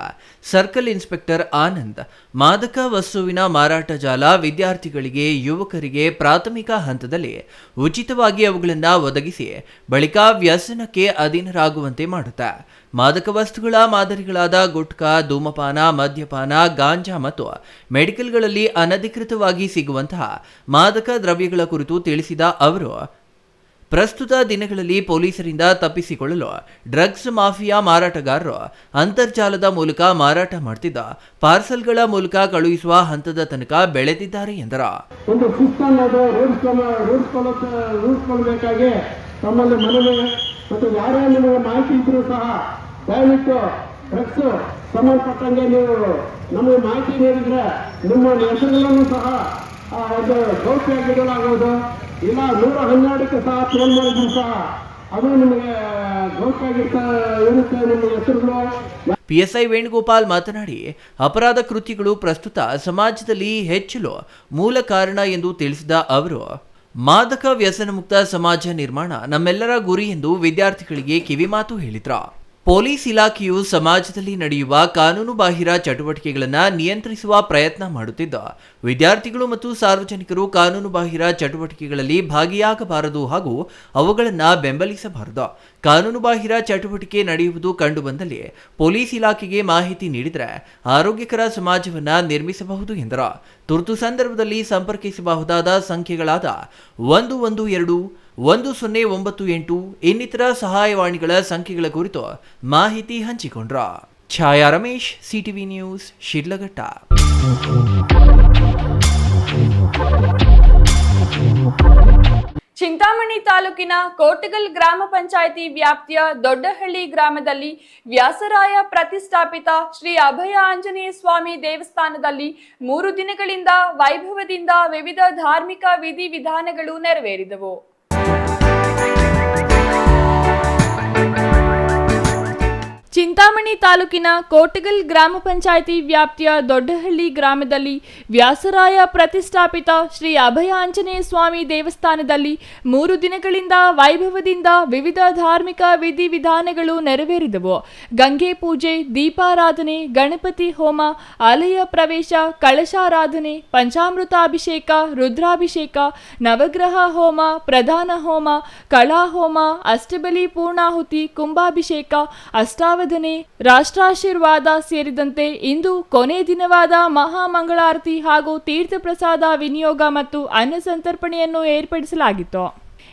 ಸರ್ಕಲ್ ಇನ್ಸ್ಪೆಕ್ಟರ್ ಆನಂದ್, ಮಾದಕ ವಸ್ತುವಿನ ಮಾರಾಟ ಜಾಲ ವಿದ್ಯಾರ್ಥಿಗಳಿಗೆ, ಯುವಕರಿಗೆ ಪ್ರಾಥಮಿಕ ಹಂತದಲ್ಲಿ ಉಚಿತವಾಗಿ ಅವುಗಳನ್ನು ಒದಗಿಸಿ ಬಳಿಕ ವ್ಯಸನಕ್ಕೆ ಅಧೀನರಾಗುವಂತೆ ಮಾಡುತ್ತೆ. ಮಾದಕ ವಸ್ತುಗಳ ಮಾದರಿಗಳಾದ ಗುಟ್ಕಾ, ಧೂಮಪಾನ, ಮದ್ಯಪಾನ, ಗಾಂಜಾ ಮತ್ತು ಮೆಡಿಕಲ್ಗಳಲ್ಲಿ ಅನಧಿಕೃತವಾಗಿ ಸಿಗುವಂತಹ ಮಾದಕ ದ್ರವ್ಯಗಳ ಕುರಿತು ತಿಳಿಸಿದ ಅವರು, ಪ್ರಸ್ತುತ ದಿನಗಳಲ್ಲಿ ಪೊಲೀಸರಿಂದ ತಪ್ಪಿಸಿಕೊಳ್ಳಲು ಡ್ರಗ್ಸ್ ಮಾಫಿಯಾ ಮಾರಾಟಗಾರರು ಅಂತರ್ಜಾಲದ ಮೂಲಕ ಮಾರಾಟ ಮಾಡ್ತಿದ್ದ ಪಾರ್ಸಲ್ಗಳ ಮೂಲಕ ಕಳುಹಿಸುವ ಹಂತದ ತನಕ ಬೆಳೆದಿದ್ದಾರೆ ಎಂದರು. ಒಂದು ಸಿಸ್ಟಮ್ ಅದು ರೂಢಿಸ್ಕೊಳ್ಬೇಕಾಗಿ ತಮ್ಮಲ್ಲಿ ಮನವಿ ಮತ್ತು ಯಾರೇ ನಿಮಗೆ ಮಾಹಿತಿ ಇದ್ರೂ ಸಹ ದಯವಿಟ್ಟು ಡ್ರಗ್ಸ್ ಸಂಬಂಧಪಟ್ಟಂಗೆ ನೀವು ನಮಗೆ ಮಾಹಿತಿ ನೀಡಿದ್ರೆ ನಿಮ್ಮ ಹೆಸರುಗಳನ್ನು ಸಹ ಒಂದು ಗೌಪ್ಯವಾಗಿಡಲಾಗುವುದು. ಇಲ್ಲ 112ಕ್ಕೆ ಸಹ ಫೋನ್ ಮಾಡಿದ್ರು ಸಹ ಅದು ನಿಮಗೆ ಗೌಪ್ಯವಾಗಿರ್ತಾ ಇರುತ್ತೆ ನಿಮ್ಮ ಹೆಸರುಗಳು. ಪಿಎಸ್ಐ ವೇಣುಗೋಪಾಲ್ ಮಾತನಾಡಿ, ಅಪರಾಧ ಕೃತ್ಯಗಳು ಪ್ರಸ್ತುತ ಸಮಾಜದಲ್ಲಿ ಹೆಚ್ಚಲು ಮೂಲ ಕಾರಣ ಎಂದು ತಿಳಿಸಿದ ಅವರು, ಮಾದಕ ವ್ಯಸನ ಮುಕ್ತ ಸಮಾಜ ನಿರ್ಮಾಣ ನಮ್ಮೆಲ್ಲರ ಗುರಿ ಎಂದು ವಿದ್ಯಾರ್ಥಿಗಳಿಗೆ ಕಿವಿಮಾತು ಹೇಳಿದ್ರು. ಪೊಲೀಸ್ ಇಲಾಖೆಯು ಸಮಾಜದಲ್ಲಿ ನಡೆಯುವ ಕಾನೂನು ಬಾಹಿರ ಚಟುವಟಿಕೆಗಳನ್ನು ನಿಯಂತ್ರಿಸುವ ಪ್ರಯತ್ನ ಮಾಡುತ್ತಿದ್ದು, ವಿದ್ಯಾರ್ಥಿಗಳು ಮತ್ತು ಸಾರ್ವಜನಿಕರು ಕಾನೂನು ಬಾಹಿರ ಚಟುವಟಿಕೆಗಳಲ್ಲಿ ಭಾಗಿಯಾಗಬಾರದು ಹಾಗೂ ಅವುಗಳನ್ನು ಬೆಂಬಲಿಸಬಾರದು. ಕಾನೂನು ಬಾಹಿರ ಚಟುವಟಿಕೆ ನಡೆಯುವುದು ಕಂಡುಬಂದಲ್ಲಿ ಪೊಲೀಸ್ ಇಲಾಖೆಗೆ ಮಾಹಿತಿ ನೀಡಿದರೆ ಆರೋಗ್ಯಕರ ಸಮಾಜವನ್ನು ನಿರ್ಮಿಸಬಹುದು ಎಂದರು. ತುರ್ತು ಸಂದರ್ಭದಲ್ಲಿ ಸಂಪರ್ಕಿಸಬಹುದಾದ ಸಂಖ್ಯೆಗಳಾದ 112 1098 ಇನ್ನಿತರ ಸಹಾಯವಾಣಿಗಳ ಸಂಖ್ಯೆಗಳ ಕುರಿತು ಮಾಹಿತಿ ಹಂಚಿಕೊಂಡ್ರ. ಛಾಯಾ ರಮೇಶ್, ಸಿಟಿವಿ ನ್ಯೂಸ್, ಶಿಡ್ಲಘಟ್ಟ. ಚಿಂತಾಮಣಿ ತಾಲೂಕಿನ ಕೋಟಗಲ್ ಗ್ರಾಮ ಪಂಚಾಯಿತಿ ವ್ಯಾಪ್ತಿಯ ದೊಡ್ಡಹಳ್ಳಿ ಗ್ರಾಮದಲ್ಲಿ ವ್ಯಾಸರಾಯ ಪ್ರತಿಷ್ಠಾಪಿತ ಶ್ರೀ ಅಭಯ ಆಂಜನೇಯ ಸ್ವಾಮಿ ದೇವಸ್ಥಾನದಲ್ಲಿ 3 ದಿನಗಳಿಂದ ವೈಭವದಿಂದ ವಿವಿಧ ಧಾರ್ಮಿಕ ವಿಧಿವಿಧಾನಗಳು ನೆರವೇರಿದವು. ಚಿಂತಾಮಣಿ ತಾಲೂಕಿನ ಕೋಟಗಲ್ ಗ್ರಾಮ ಪಂಚಾಯಿತಿ ವ್ಯಾಪ್ತಿಯ ದೊಡ್ಡಹಳ್ಳಿ ಗ್ರಾಮದಲ್ಲಿ ವ್ಯಾಸರಾಯ ಪ್ರತಿಷ್ಠಾಪಿತ ಶ್ರೀ ಅಭಯ ಆಂಜನೇಯ ಸ್ವಾಮಿ ದೇವಸ್ಥಾನದಲ್ಲಿ 3 ದಿನಗಳಿಂದ ವೈಭವದಿಂದ ವಿವಿಧ ಧಾರ್ಮಿಕ ವಿಧಿವಿಧಾನಗಳು ನೆರವೇರಿದವು. ಗಂಗೆ ಪೂಜೆ, ದೀಪಾರಾಧನೆ, ಗಣಪತಿ ಹೋಮ, ಆಲಯ ಪ್ರವೇಶ, ಕಳಶಾರಾಧನೆ, ಪಂಚಾಮೃತಾಭಿಷೇಕ, ರುದ್ರಾಭಿಷೇಕ, ನವಗ್ರಹ ಹೋಮ, ಪ್ರಧಾನ ಹೋಮ, ಕಳಾ ಹೋಮ, ಅಷ್ಟಬಲಿ ಪೂರ್ಣಾಹುತಿ, ಕುಂಭಾಭಿಷೇಕ, ಅಷ್ಟಾವಧಾನ, ರಾಷ್ಟ್ರಾಶೀರ್ವಾದ ಸೇರಿದಂತೆ ಇಂದು ಕೊನೆ ದಿನವಾದ ಮಹಾಮಂಗಳಾರತಿ ಹಾಗೂ ತೀರ್ಥ ಪ್ರಸಾದ ವಿನಿಯೋಗ ಮತ್ತು ಅನ್ನ ಸಂತರ್ಪಣೆಯನ್ನು ಏರ್ಪಡಿಸಲಾಗಿತ್ತು.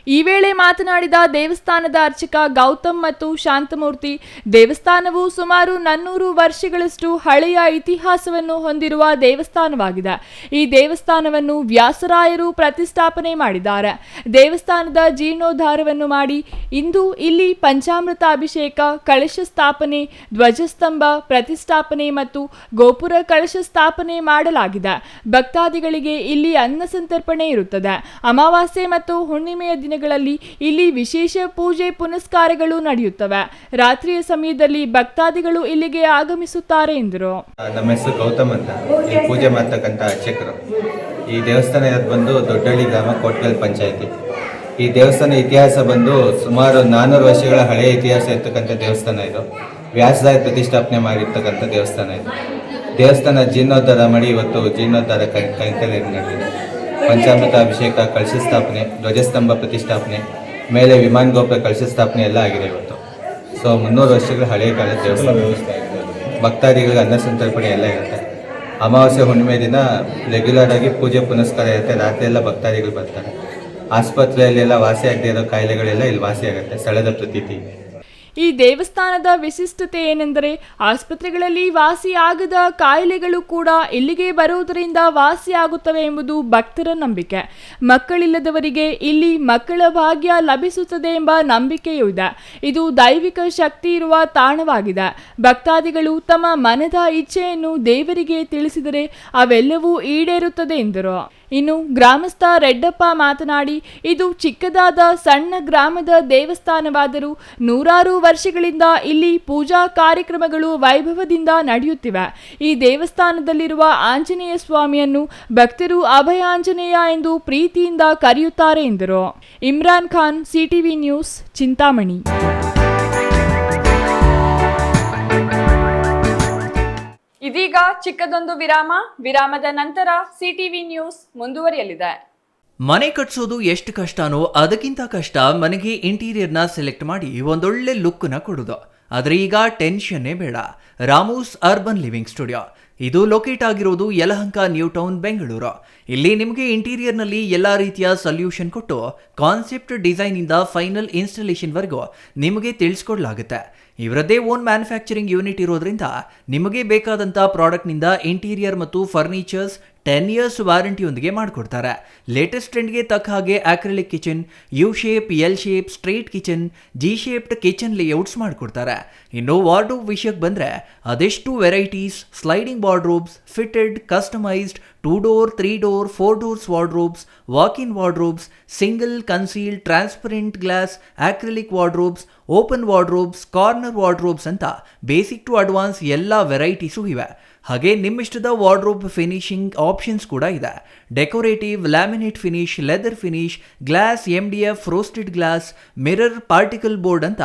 ಈ ವೇಳೆ ಮಾತನಾಡಿದ ದೇವಸ್ಥಾನದ ಅರ್ಚಕ ಗೌತಮ್ ಮತ್ತು ಶಾಂತಮೂರ್ತಿ, ದೇವಸ್ಥಾನವು ಸುಮಾರು 400 ವರ್ಷಗಳಷ್ಟು ಹಳೆಯ ಇತಿಹಾಸವನ್ನು ಹೊಂದಿರುವ ದೇವಸ್ಥಾನವಾಗಿದೆ. ಈ ದೇವಸ್ಥಾನವನ್ನು ವ್ಯಾಸರಾಯರು ಪ್ರತಿಷ್ಠಾಪನೆ ಮಾಡಿದ್ದಾರೆ. ದೇವಸ್ಥಾನದ ಜೀರ್ಣೋದ್ಧಾರವನ್ನು ಮಾಡಿ ಇಂದು ಇಲ್ಲಿ ಪಂಚಾಮೃತ ಅಭಿಷೇಕ, ಕಳಶ ಸ್ಥಾಪನೆ, ಧ್ವಜಸ್ತಂಭ ಪ್ರತಿಷ್ಠಾಪನೆ ಮತ್ತು ಗೋಪುರ ಕಳಶ ಸ್ಥಾಪನೆ ಮಾಡಲಾಗಿದೆ. ಭಕ್ತಾದಿಗಳಿಗೆ ಇಲ್ಲಿ ಅನ್ನ ಸಂತರ್ಪಣೆ ಇರುತ್ತದೆ. ಅಮಾವಾಸ್ಯೆ ಮತ್ತು ಹುಣ್ಣಿಮೆಯ ದಿನಗಳಲ್ಲಿ ಇಲ್ಲಿ ವಿಶೇಷ ಪೂಜೆ ಪುನಸ್ಕಾರಗಳು ನಡೆಯುತ್ತವೆ. ರಾತ್ರಿಯ ಸಮಯದಲ್ಲಿ ಭಕ್ತಾದಿಗಳು ಇಲ್ಲಿಗೆ ಆಗಮಿಸುತ್ತಾರೆ ಎಂದರು. ನಮ್ಮ ಹೆಸರು ಗೌತಮ್ ಅಂತ, ಈ ಪೂಜೆ ಮಾಡ್ತಕ್ಕಂಥ ಅರ್ಚಕರು. ಈ ದೇವಸ್ಥಾನ ಬಂದು ದೊಡ್ಡಹಳ್ಳಿ ಗ್ರಾಮ, ಕೋಟಗಲ್ ಪಂಚಾಯತಿ. ಈ ದೇವಸ್ಥಾನ ಇತಿಹಾಸ ಬಂದು ಸುಮಾರು 400 ವರ್ಷಗಳ ಹಳೆಯ ಇತಿಹಾಸ ಇರ್ತಕ್ಕಂಥ ದೇವಸ್ಥಾನ ಇದು. ವ್ಯಾಸರಾಯ ಪ್ರತಿಷ್ಠಾಪನೆ ಮಾಡಿರ್ತಕ್ಕಂಥ ದೇವಸ್ಥಾನ ಇದು. ದೇವಸ್ಥಾನ ಜೀರ್ಣೋದ್ಧಾರ ಮಾಡಿ ಇವತ್ತು ಜೀರ್ಣೋದ್ಧಾರ ಕೈಂಕರ್ಯ ನಡೆದಿದೆ. ಪಂಚಾಮೃತ ಅಭಿಷೇಕ, ಕಳಶ ಸ್ಥಾಪನೆ, ಧ್ವಜಸ್ತಂಭ ಪ್ರತಿಷ್ಠಾಪನೆ, ಮೇಲೆ ವಿಮಾನ ಗೋಪುರ ಕಳಶ ಸ್ಥಾಪನೆ ಎಲ್ಲ ಆಗಿದೆ ಇವತ್ತು. ಸೊ 300 ವರ್ಷಗಳ ಹಳೆಯ ಕಾಲದ ದೇವಸ್ಥಾನ. ಭಕ್ತಾದಿಗಳಿಗೆ ಅನ್ನ ಸಂತರ್ಪಣೆ ಎಲ್ಲ ಇರುತ್ತೆ. ಅಮಾವಾಸ್ಯೆ ಹುಣ್ಣಿಮೆ ದಿನ ರೆಗ್ಯುಲರ್ ಆಗಿ ಪೂಜೆ ಪುನಸ್ಕಾರ ಇರುತ್ತೆ. ರಾತ್ರಿ ಎಲ್ಲ ಭಕ್ತಾದಿಗಳು ಬರ್ತಾರೆ. ಆಸ್ಪತ್ರೆಯಲ್ಲೆಲ್ಲ ವಾಸಿ ಆಗದೆ ಇರೋ ಕಾಯಿಲೆಗಳೆಲ್ಲ ಇಲ್ಲಿ ವಾಸಿ ಆಗುತ್ತೆ ಸ್ಥಳದ ಪ್ರತೀತಿ. ಈ ದೇವಸ್ಥಾನದ ವಿಶಿಷ್ಟತೆ ಏನೆಂದರೆ ಆಸ್ಪತ್ರೆಗಳಲ್ಲಿ ವಾಸಿಯಾಗದ ಕಾಯಿಲೆಗಳು ಕೂಡ ಇಲ್ಲಿಗೆ ಬರುವುದರಿಂದ ವಾಸಿಯಾಗುತ್ತವೆ ಎಂಬುದು ಭಕ್ತರ ನಂಬಿಕೆ. ಮಕ್ಕಳಿಲ್ಲದವರಿಗೆ ಇಲ್ಲಿ ಮಕ್ಕಳ ಭಾಗ್ಯ ಲಭಿಸುತ್ತದೆ ಎಂಬ ನಂಬಿಕೆಯೂ ಇದೆ. ಇದು ದೈವಿಕ ಶಕ್ತಿ ಇರುವ ತಾಣವಾಗಿದೆ. ಭಕ್ತಾದಿಗಳು ತಮ್ಮ ಮನದ ಇಚ್ಛೆಯನ್ನು ದೇವರಿಗೆ ತಿಳಿಸಿದರೆ ಅವೆಲ್ಲವೂ ಈಡೇರುತ್ತದೆ ಎಂದರು. ಇನ್ನು ಗ್ರಾಮಸ್ಥ ರೆಡ್ಡಪ್ಪ ಮಾತನಾಡಿ, ಇದು ಚಿಕ್ಕದಾದ ಸಣ್ಣ ಗ್ರಾಮದ ದೇವಸ್ಥಾನವಾದರೂ ನೂರಾರು ವರ್ಷಗಳಿಂದ ಇಲ್ಲಿ ಪೂಜಾ ಕಾರ್ಯಕ್ರಮಗಳು ವೈಭವದಿಂದ ನಡೆಯುತ್ತಿವೆ. ಈ ದೇವಸ್ಥಾನದಲ್ಲಿರುವ ಆಂಜನೇಯ ಸ್ವಾಮಿಯನ್ನು ಭಕ್ತರು ಅಭಯಾಂಜನೇಯ ಎಂದು ಪ್ರೀತಿಯಿಂದ ಕರೆಯುತ್ತಾರೆ ಎಂದರು. Imran Khan, CTV news, Chintamani. ಇದೀಗ ಚಿಕ್ಕದೊಂದು ವಿರಾಮದ ನಂತರ ಸಿಟಿವಿ ನ್ಯೂಸ್ ಮುಂದುವರಿಯಲಿದೆ. ಮನೆ ಕಟ್ಸೋದು ಎಷ್ಟು ಕಷ್ಟನೋ ಅದಕ್ಕಿಂತ ಕಷ್ಟ ಮನೆಗೆ ಇಂಟೀರಿಯರ್ನ ಸೆಲೆಕ್ಟ್ ಮಾಡಿ ಒಂದೊಳ್ಳೆ ಲುಕ್ನ ಕೊಡೋದು. ಆದರೆ ಈಗ ಟೆನ್ಷನ್ನೇ ಬೇಡ. ರಾಮೂಸ್ ಅರ್ಬನ್ ಲಿವಿಂಗ್ ಸ್ಟುಡಿಯೋ ಇದು ಲೊಕೇಟ್ ಆಗಿರೋದು ಯಲಹಂಕ ನ್ಯೂ ಟೌನ್, ಬೆಂಗಳೂರು. ಇಲ್ಲಿ ನಿಮಗೆ ಇಂಟೀರಿಯರ್ನಲ್ಲಿ ಎಲ್ಲ ರೀತಿಯ ಸೊಲ್ಯೂಷನ್ ಕೊಟ್ಟು ಕಾನ್ಸೆಪ್ಟ್ ಡಿಸೈನಿಂದ ಫೈನಲ್ ಇನ್ಸ್ಟಾಲೇಷನ್ವರೆಗೂ ನಿಮಗೆ ತಿಳಿಸ್ಕೊಡ್ಲಾಗುತ್ತೆ. ಇವರದ್ದೇ ಓನ್ ಮ್ಯಾನುಫ್ಯಾಕ್ಚರಿಂಗ್ ಯೂನಿಟ್ ಇರೋದ್ರಿಂದ ನಿಮಗೆ ಬೇಕಾದಂಥ ಪ್ರಾಡಕ್ಟ್ನಿಂದ ಇಂಟೀರಿಯರ್ ಮತ್ತು ಫರ್ನಿಚರ್ಸ್ 10 years ವಾರಂಟಿಯೊಂದಿಗೆ ಮಾಡಿಕೊಡ್ತಾರೆ. ಲೇಟೆಸ್ಟ್ ಟ್ರೆಂಡ್ಗೆ ತಕ್ಕ ಹಾಗೆ acrylic kitchen, U shape, L shape, straight kitchen, G shaped kitchen layouts ಮಾಡಿಕೊಡ್ತಾರೆ. ಇನ್ನು ವಾರ್ಡ್ರೋಬ್ ವಿಷಯಕ್ಕೆ ಬಂದರೆ ಅದೆಷ್ಟು varieties, sliding wardrobes, fitted, customised, 2 door, 3 door, 4 doors wardrobes, walk-in wardrobes, single, conceal, transparent glass, acrylic wardrobes, open wardrobes, corner wardrobes ಅಂತ basic to advance ಎಲ್ಲ varieties ಇವೆ. ಹಾಗೆ ನಿಮ್ಮಿಷ್ಟದ wardrobe finishing options ಕೂಡ ಇದೆ. Decorative, laminate finish, leather finish, glass, MDF, roasted glass, mirror, particle board ಅಂತ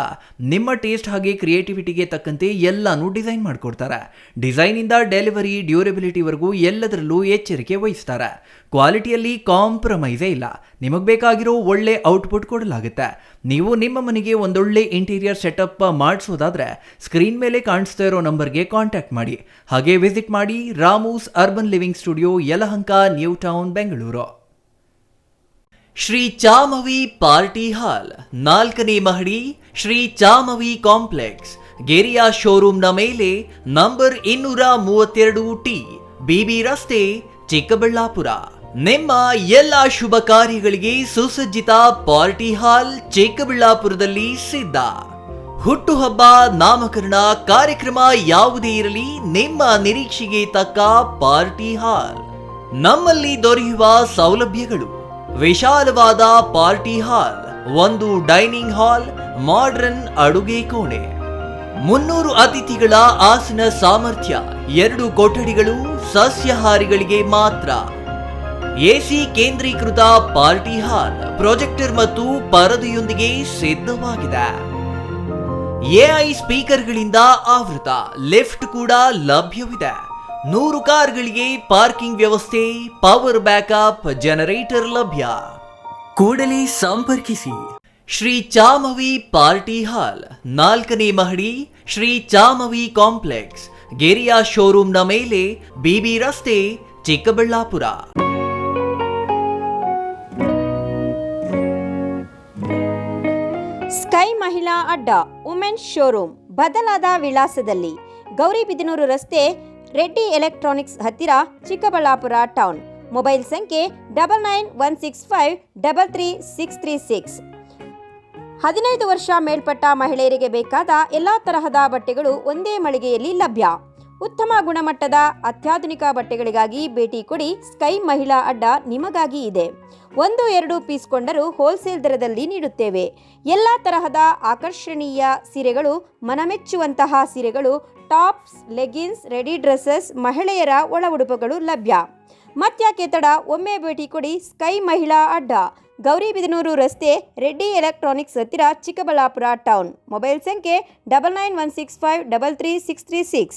ನಿಮ್ಮ taste ಹಾಗೆ ಕ್ರಿಯೇಟಿವಿಟಿಗೆ ತಕ್ಕಂತೆ ಎಲ್ಲಾನು ಡಿಸೈನ್ ಮಾಡಿಕೊಡ್ತಾರೆ. ಡಿಸೈನಿಂದ ಡೆಲಿವರಿ, ಡ್ಯೂರಬಿಲಿಟಿವರೆಗೂ ಎಲ್ಲದರಲ್ಲೂ ಎಚ್ಚರಿಕೆ ವಹಿಸ್ತಾರೆ. ಕ್ವಾಲಿಟಿಯಲ್ಲಿ ಕಾಂಪ್ರಮೈಸೇ ಇಲ್ಲ. ನಿಮಗೆ ಬೇಕಾಗಿರೋ ಒಳ್ಳೆ ಔಟ್ಪುಟ್ ಕೊಡಲಾಗುತ್ತೆ. ನೀವು ನಿಮ್ಮ ಮನೆಗೆ ಒಂದೊಳ್ಳೆ ಇಂಟೀರಿಯರ್ ಸೆಟಪ್ ಮಾಡಿಸೋದಾದ್ರೆ ಸ್ಕ್ರೀನ್ ಮೇಲೆ ಕಾಣಿಸ್ತಾ ಇರೋ ನಂಬರ್ಗೆ ಕಾಂಟ್ಯಾಕ್ಟ್ ಮಾಡಿ. ಹಾಗೆ ವಿಸಿಟ್ ಮಾಡಿ Ramu's urban living studio, Yelahanka, new town, Bengaluru. Shri Chamavi party hall 4ನೇ ಮಹಡಿ, ಶ್ರೀ ಚಾಮವಿ ಕಾಂಪ್ಲೆಕ್ಸ್, ಗೆರಿಯಾ ಶೋರೂಮ್ನ ಮೇಲೆ, ನಂಬರ್ 232T, BB ರಸ್ತೆ, ಚಿಕ್ಕಬಳ್ಳಾಪುರ. ನಿಮ್ಮ ಎಲ್ಲ ಶುಭ ಕಾರ್ಯಗಳಿಗೆ ಸುಸಜ್ಜಿತ ಪಾರ್ಟಿ ಹಾಲ್ ಚಿಕ್ಕಬಳ್ಳಾಪುರದಲ್ಲಿ ಸಿದ್ಧ. ಹುಟ್ಟುಹಬ್ಬ, ನಾಮಕರಣ, ಕಾರ್ಯಕ್ರಮ ಯಾವುದೇ ಇರಲಿ, ನಿಮ್ಮ ನಿರೀಕ್ಷೆಗೆ ತಕ್ಕ ಪಾರ್ಟಿ ಹಾಲ್. ನಮ್ಮಲ್ಲಿ ದೊರೆಯುವ ಸೌಲಭ್ಯಗಳು: ವಿಶಾಲವಾದ party hall, 1 dining hall, modern ಅಡುಗೆ ಕೋಣೆ, 300 ಅತಿಥಿಗಳ ಆಸನ ಸಾಮರ್ಥ್ಯ, 2 ಕೊಠಡಿಗಳು ಸಸ್ಯಾಹಾರಿಗಳಿಗೆ ಮಾತ್ರ, AC ಕೇಂದ್ರೀಕೃತ ಪಾರ್ಟಿ ಹಾಲ್, ಪ್ರೊಜೆಕ್ಟರ್ ಮತ್ತು ಪರದೆಯೊಂದಿಗೆ ಸಿದ್ಧವಾಗಿದೆ. AI ಸ್ಪೀಕರ್ಗಳಿಂದ ಆವೃತ, ಲಿಫ್ಟ್ ಕೂಡ ಲಭ್ಯವಿದೆ. 100 ಕಾರ್ಗಳಿಗೆ ಪಾರ್ಕಿಂಗ್ ವ್ಯವಸ್ಥೆ, ಪವರ್ ಬ್ಯಾಕಪ್, ಜನರೇಟರ್ ಲಭ್ಯ. ಕೂಡಲೇ ಸಂಪರ್ಕಿಸಿ. ಶ್ರೀ ಚಾಮವಿ ಪಾರ್ಟಿ ಹಾಲ್, 4ನೇ ಮಹಡಿ, ಶ್ರೀ ಚಾಮವಿ ಕಾಂಪ್ಲೆಕ್ಸ್, ಗೆರಿಯಾ ಶೋರೂಮ್ನ ಮೇಲೆ, BB ರಸ್ತೆ, ಚಿಕ್ಕಬಳ್ಳಾಪುರ. ಸ್ಕೈ ಮಹಿಳಾ ಅಡ್ಡ, ವುಮೆನ್ಸ್ ಶೋರೂಮ್, ಬದಲಾದ ವಿಳಾಸದಲ್ಲಿ, ಗೌರಿಬಿದನೂರು ರಸ್ತೆ, ರೆಡ್ಡಿ ಎಲೆಕ್ಟ್ರಾನಿಕ್ಸ್ ಹತ್ತಿರ, ಚಿಕ್ಕಬಳ್ಳಾಪುರ ಟೌನ್. ಮೊಬೈಲ್ ಸಂಖ್ಯೆ 9916533636. 15 ವರ್ಷ ಮೇಲ್ಪಟ್ಟ ಮಹಿಳೆಯರಿಗೆ ಬೇಕಾದ ಎಲ್ಲ ತರಹದ ಬಟ್ಟೆಗಳು ಒಂದೇ ಮಳಿಗೆಯಲ್ಲಿ ಲಭ್ಯ. ಉತ್ತಮ ಗುಣಮಟ್ಟದ ಅತ್ಯಾಧುನಿಕ ಬಟ್ಟೆಗಳಿಗಾಗಿ ಭೇಟಿ ಕೊಡಿ. ಸ್ಕೈ ಮಹಿಳಾ ಅಡ್ಡ ನಿಮಗಾಗಿ ಇದೆ. 1-2 ಪೀಸ್ ಕೊಂಡರೂ ಹೋಲ್ಸೇಲ್ ದರದಲ್ಲಿ ನೀಡುತ್ತೇವೆ. ಎಲ್ಲ ತರಹದ ಆಕರ್ಷಣೀಯ ಸೀರೆಗಳು, ಮನಮೆಚ್ಚುವಂತಹ ಸೀರೆಗಳು, ಟಾಪ್ಸ್, ಲೆಗಿನ್ಸ್, ರೆಡಿ ಡ್ರೆಸ್ಸಸ್, ಮಹಿಳೆಯರ ಒಳ ಉಡುಪುಗಳು ಲಭ್ಯ. ಮತ್ಯಾಕೆ ತಡ, ಒಮ್ಮೆ ಭೇಟಿ ಕೊಡಿ. ಸ್ಕೈ ಮಹಿಳಾ ಅಡ್ಡ, ಗೌರಿಬಿದನೂರು ರಸ್ತೆ, ರೆಡ್ಡಿ ಎಲೆಕ್ಟ್ರಾನಿಕ್ಸ್ ಹತ್ತಿರ, ಚಿಕ್ಕಬಳ್ಳಾಪುರ ಟೌನ್. ಮೊಬೈಲ್ ಸಂಖ್ಯೆ 9916533636.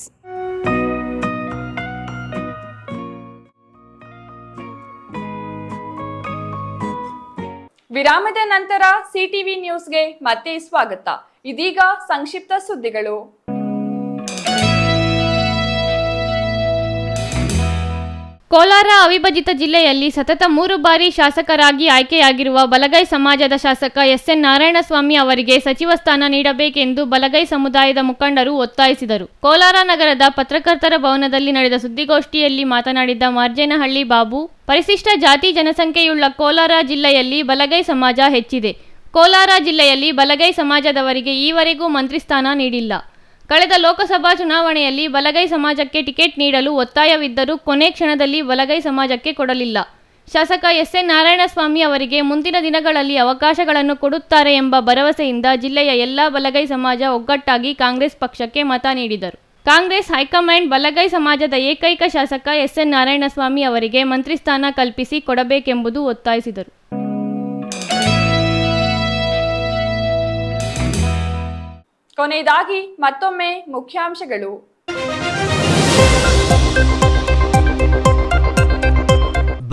ವಿರಾಮದ ನಂತರ ಸಿಟಿವಿ ನ್ಯೂಸ್ಗೆ ಮತ್ತೆ ಸ್ವಾಗತ. ಇದೀಗ ಸಂಕ್ಷಿಪ್ತ ಸುದ್ದಿಗಳು. ಕೋಲಾರ ಅವಿಭಜಿತ ಜಿಲ್ಲೆಯಲ್ಲಿ ಸತತ 3 ಬಾರಿ ಶಾಸಕರಾಗಿ ಆಯ್ಕೆಯಾಗಿರುವ ಬಲಗೈ ಸಮಾಜದ ಶಾಸಕ ಎಸ್ಎನ್ ನಾರಾಯಣಸ್ವಾಮಿ ಅವರಿಗೆ ಸಚಿವ ಸ್ಥಾನ ನೀಡಬೇಕೆಂದು ಬಲಗೈ ಸಮುದಾಯದ ಮುಖಂಡರು ಒತ್ತಾಯಿಸಿದರು. ಕೋಲಾರ ನಗರದ ಪತ್ರಕರ್ತರ ಭವನದಲ್ಲಿ ನಡೆದ ಸುದ್ದಿಗೋಷ್ಠಿಯಲ್ಲಿ ಮಾತನಾಡಿದ ಮಾರ್ಜೇನಹಳ್ಳಿ ಬಾಬು, ಪರಿಶಿಷ್ಟ ಜಾತಿ ಜನಸಂಖ್ಯೆಯುಳ್ಳ ಕೋಲಾರ ಜಿಲ್ಲೆಯಲ್ಲಿ ಬಲಗೈ ಸಮಾಜ ಹೆಚ್ಚಿದೆ. ಕೋಲಾರ ಜಿಲ್ಲೆಯಲ್ಲಿ ಬಲಗೈ ಸಮಾಜದವರಿಗೆ ಈವರೆಗೂ ಮಂತ್ರಿ ಸ್ಥಾನ ನೀಡಿಲ್ಲ. ಕಳೆದ ಲೋಕಸಭಾ ಚುನಾವಣೆಯಲ್ಲಿ ಬಲಗೈ ಸಮಾಜಕ್ಕೆ ಟಿಕೆಟ್ ನೀಡಲು ಒತ್ತಾಯವಿದ್ದರೂ ಕೊನೆ ಕ್ಷಣದಲ್ಲಿ ಬಲಗೈ ಸಮಾಜಕ್ಕೆ ಕೊಡಲಿಲ್ಲ. ಶಾಸಕ ಎಸ್ಎನ್ ನಾರಾಯಣಸ್ವಾಮಿ ಅವರಿಗೆ ಮುಂದಿನ ದಿನಗಳಲ್ಲಿ ಅವಕಾಶಗಳನ್ನು ಕೊಡುತ್ತಾರೆ ಎಂಬ ಭರವಸೆಯಿಂದ ಜಿಲ್ಲೆಯ ಎಲ್ಲ ಬಲಗೈ ಸಮಾಜ ಒಗ್ಗಟ್ಟಾಗಿ ಕಾಂಗ್ರೆಸ್ ಪಕ್ಷಕ್ಕೆ ಮತ ನೀಡಿದರು. ಕಾಂಗ್ರೆಸ್ ಹೈಕಮಾಂಡ್ ಬಲಗೈ ಸಮಾಜದ ಏಕೈಕ ಶಾಸಕ ಎಸ್ಎನ್ ನಾರಾಯಣಸ್ವಾಮಿ ಅವರಿಗೆ ಮಂತ್ರಿ ಸ್ಥಾನ ಕಲ್ಪಿಸಿ ಕೊಡಬೇಕೆಂಬುದು ಒತ್ತಾಯಿಸಿದರು. ಕೊನೆಯದಾಗಿ ಮತ್ತೊಮ್ಮೆ ಮುಖ್ಯಾಂಶಗಳು.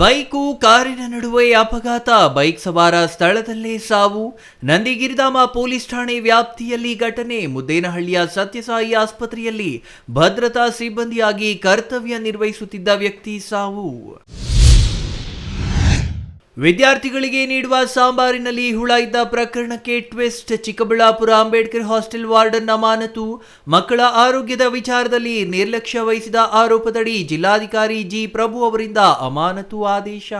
ಬೈಕು ಕಾರಿನ ನಡುವೆ ಅಪಘಾತ, ಬೈಕ್ ಸವಾರ ಸ್ಥಳದಲ್ಲೇ ಸಾವು. ನಂದಿಗಿರಿಧಾಮ ಪೊಲೀಸ್ ಠಾಣೆ ವ್ಯಾಪ್ತಿಯಲ್ಲಿ ಘಟನೆ. ಮುದ್ದೇನಹಳ್ಳಿಯ ಸತ್ಯಸಾಯಿ ಆಸ್ಪತ್ರೆಯಲ್ಲಿ ಭದ್ರತಾ ಸಿಬ್ಬಂದಿಯಾಗಿ ಕರ್ತವ್ಯ ನಿರ್ವಹಿಸುತ್ತಿದ್ದ ವ್ಯಕ್ತಿ ಸಾವು. ವಿದ್ಯಾರ್ಥಿಗಳಿಗೆ ನೀಡುವ ಸಾಂಬಾರಿನಲ್ಲಿ ಹುಳ ಇದ್ದ ಪ್ರಕರಣಕ್ಕೆ twist. Chikkaballapur Ambedkar hostel warden ಅಮಾನತು. ಮಕ್ಕಳ ಆರೋಗ್ಯದ ವಿಚಾರದಲ್ಲಿ ನಿರ್ಲಕ್ಷ್ಯ ವಹಿಸಿದ ಆರೋಪದಡಿ ಜಿಲ್ಲಾಧಿಕಾರಿ ಜಿ ಪ್ರಭು ಅವರಿಂದ ಅಮಾನತು ಆದೇಶ.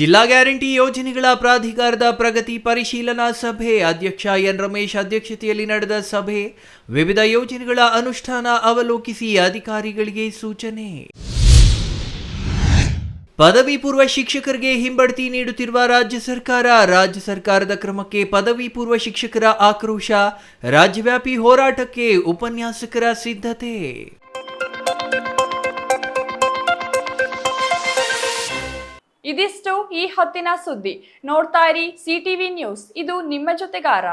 ಜಿಲ್ಲಾ ಗ್ಯಾರಂಟಿ ಯೋಜನೆಗಳ ಪ್ರಾಧಿಕಾರದ ಪ್ರಗತಿ ಪರಿಶೀಲನಾ ಸಭೆ. ಅಧ್ಯಕ್ಷ ಎನ್ ರಮೇಶ್ ಅಧ್ಯಕ್ಷತೆಯಲ್ಲಿ ನಡೆದ ಸಭೆ. ವಿವಿಧ ಯೋಜನೆಗಳ ಅನುಷ್ಠಾನ ಅವಲೋಕಿಸಿ ಅಧಿಕಾರಿಗಳಿಗೆ ಸೂಚನೆ. ಪದವಿ ಪೂರ್ವ ಶಿಕ್ಷಕರಿಗೆ ಹಿಂಬಡ್ತಿ ನೀಡುತ್ತಿರುವ ರಾಜ್ಯ ಸರ್ಕಾರದ ಕ್ರಮಕ್ಕೆ ಪದವಿ ಪೂರ್ವ ಶಿಕ್ಷಕರ ಆಕ್ರೋಶ. ರಾಜ್ಯವ್ಯಾಪಿ ಹೋರಾಟಕ್ಕೆ ಉಪನ್ಯಾಸಕರ ಸಿದ್ಧತೆ. ಇದಿಷ್ಟು ಈ ಹೊತ್ತಿನ ಸುದ್ದಿ. ನೋಡ್ತಾ ಇರಿ ಸಿಟಿವಿ ನ್ಯೂಸ್, ಇದು ನಿಮ್ಮ ಜೊತೆಗಾರ.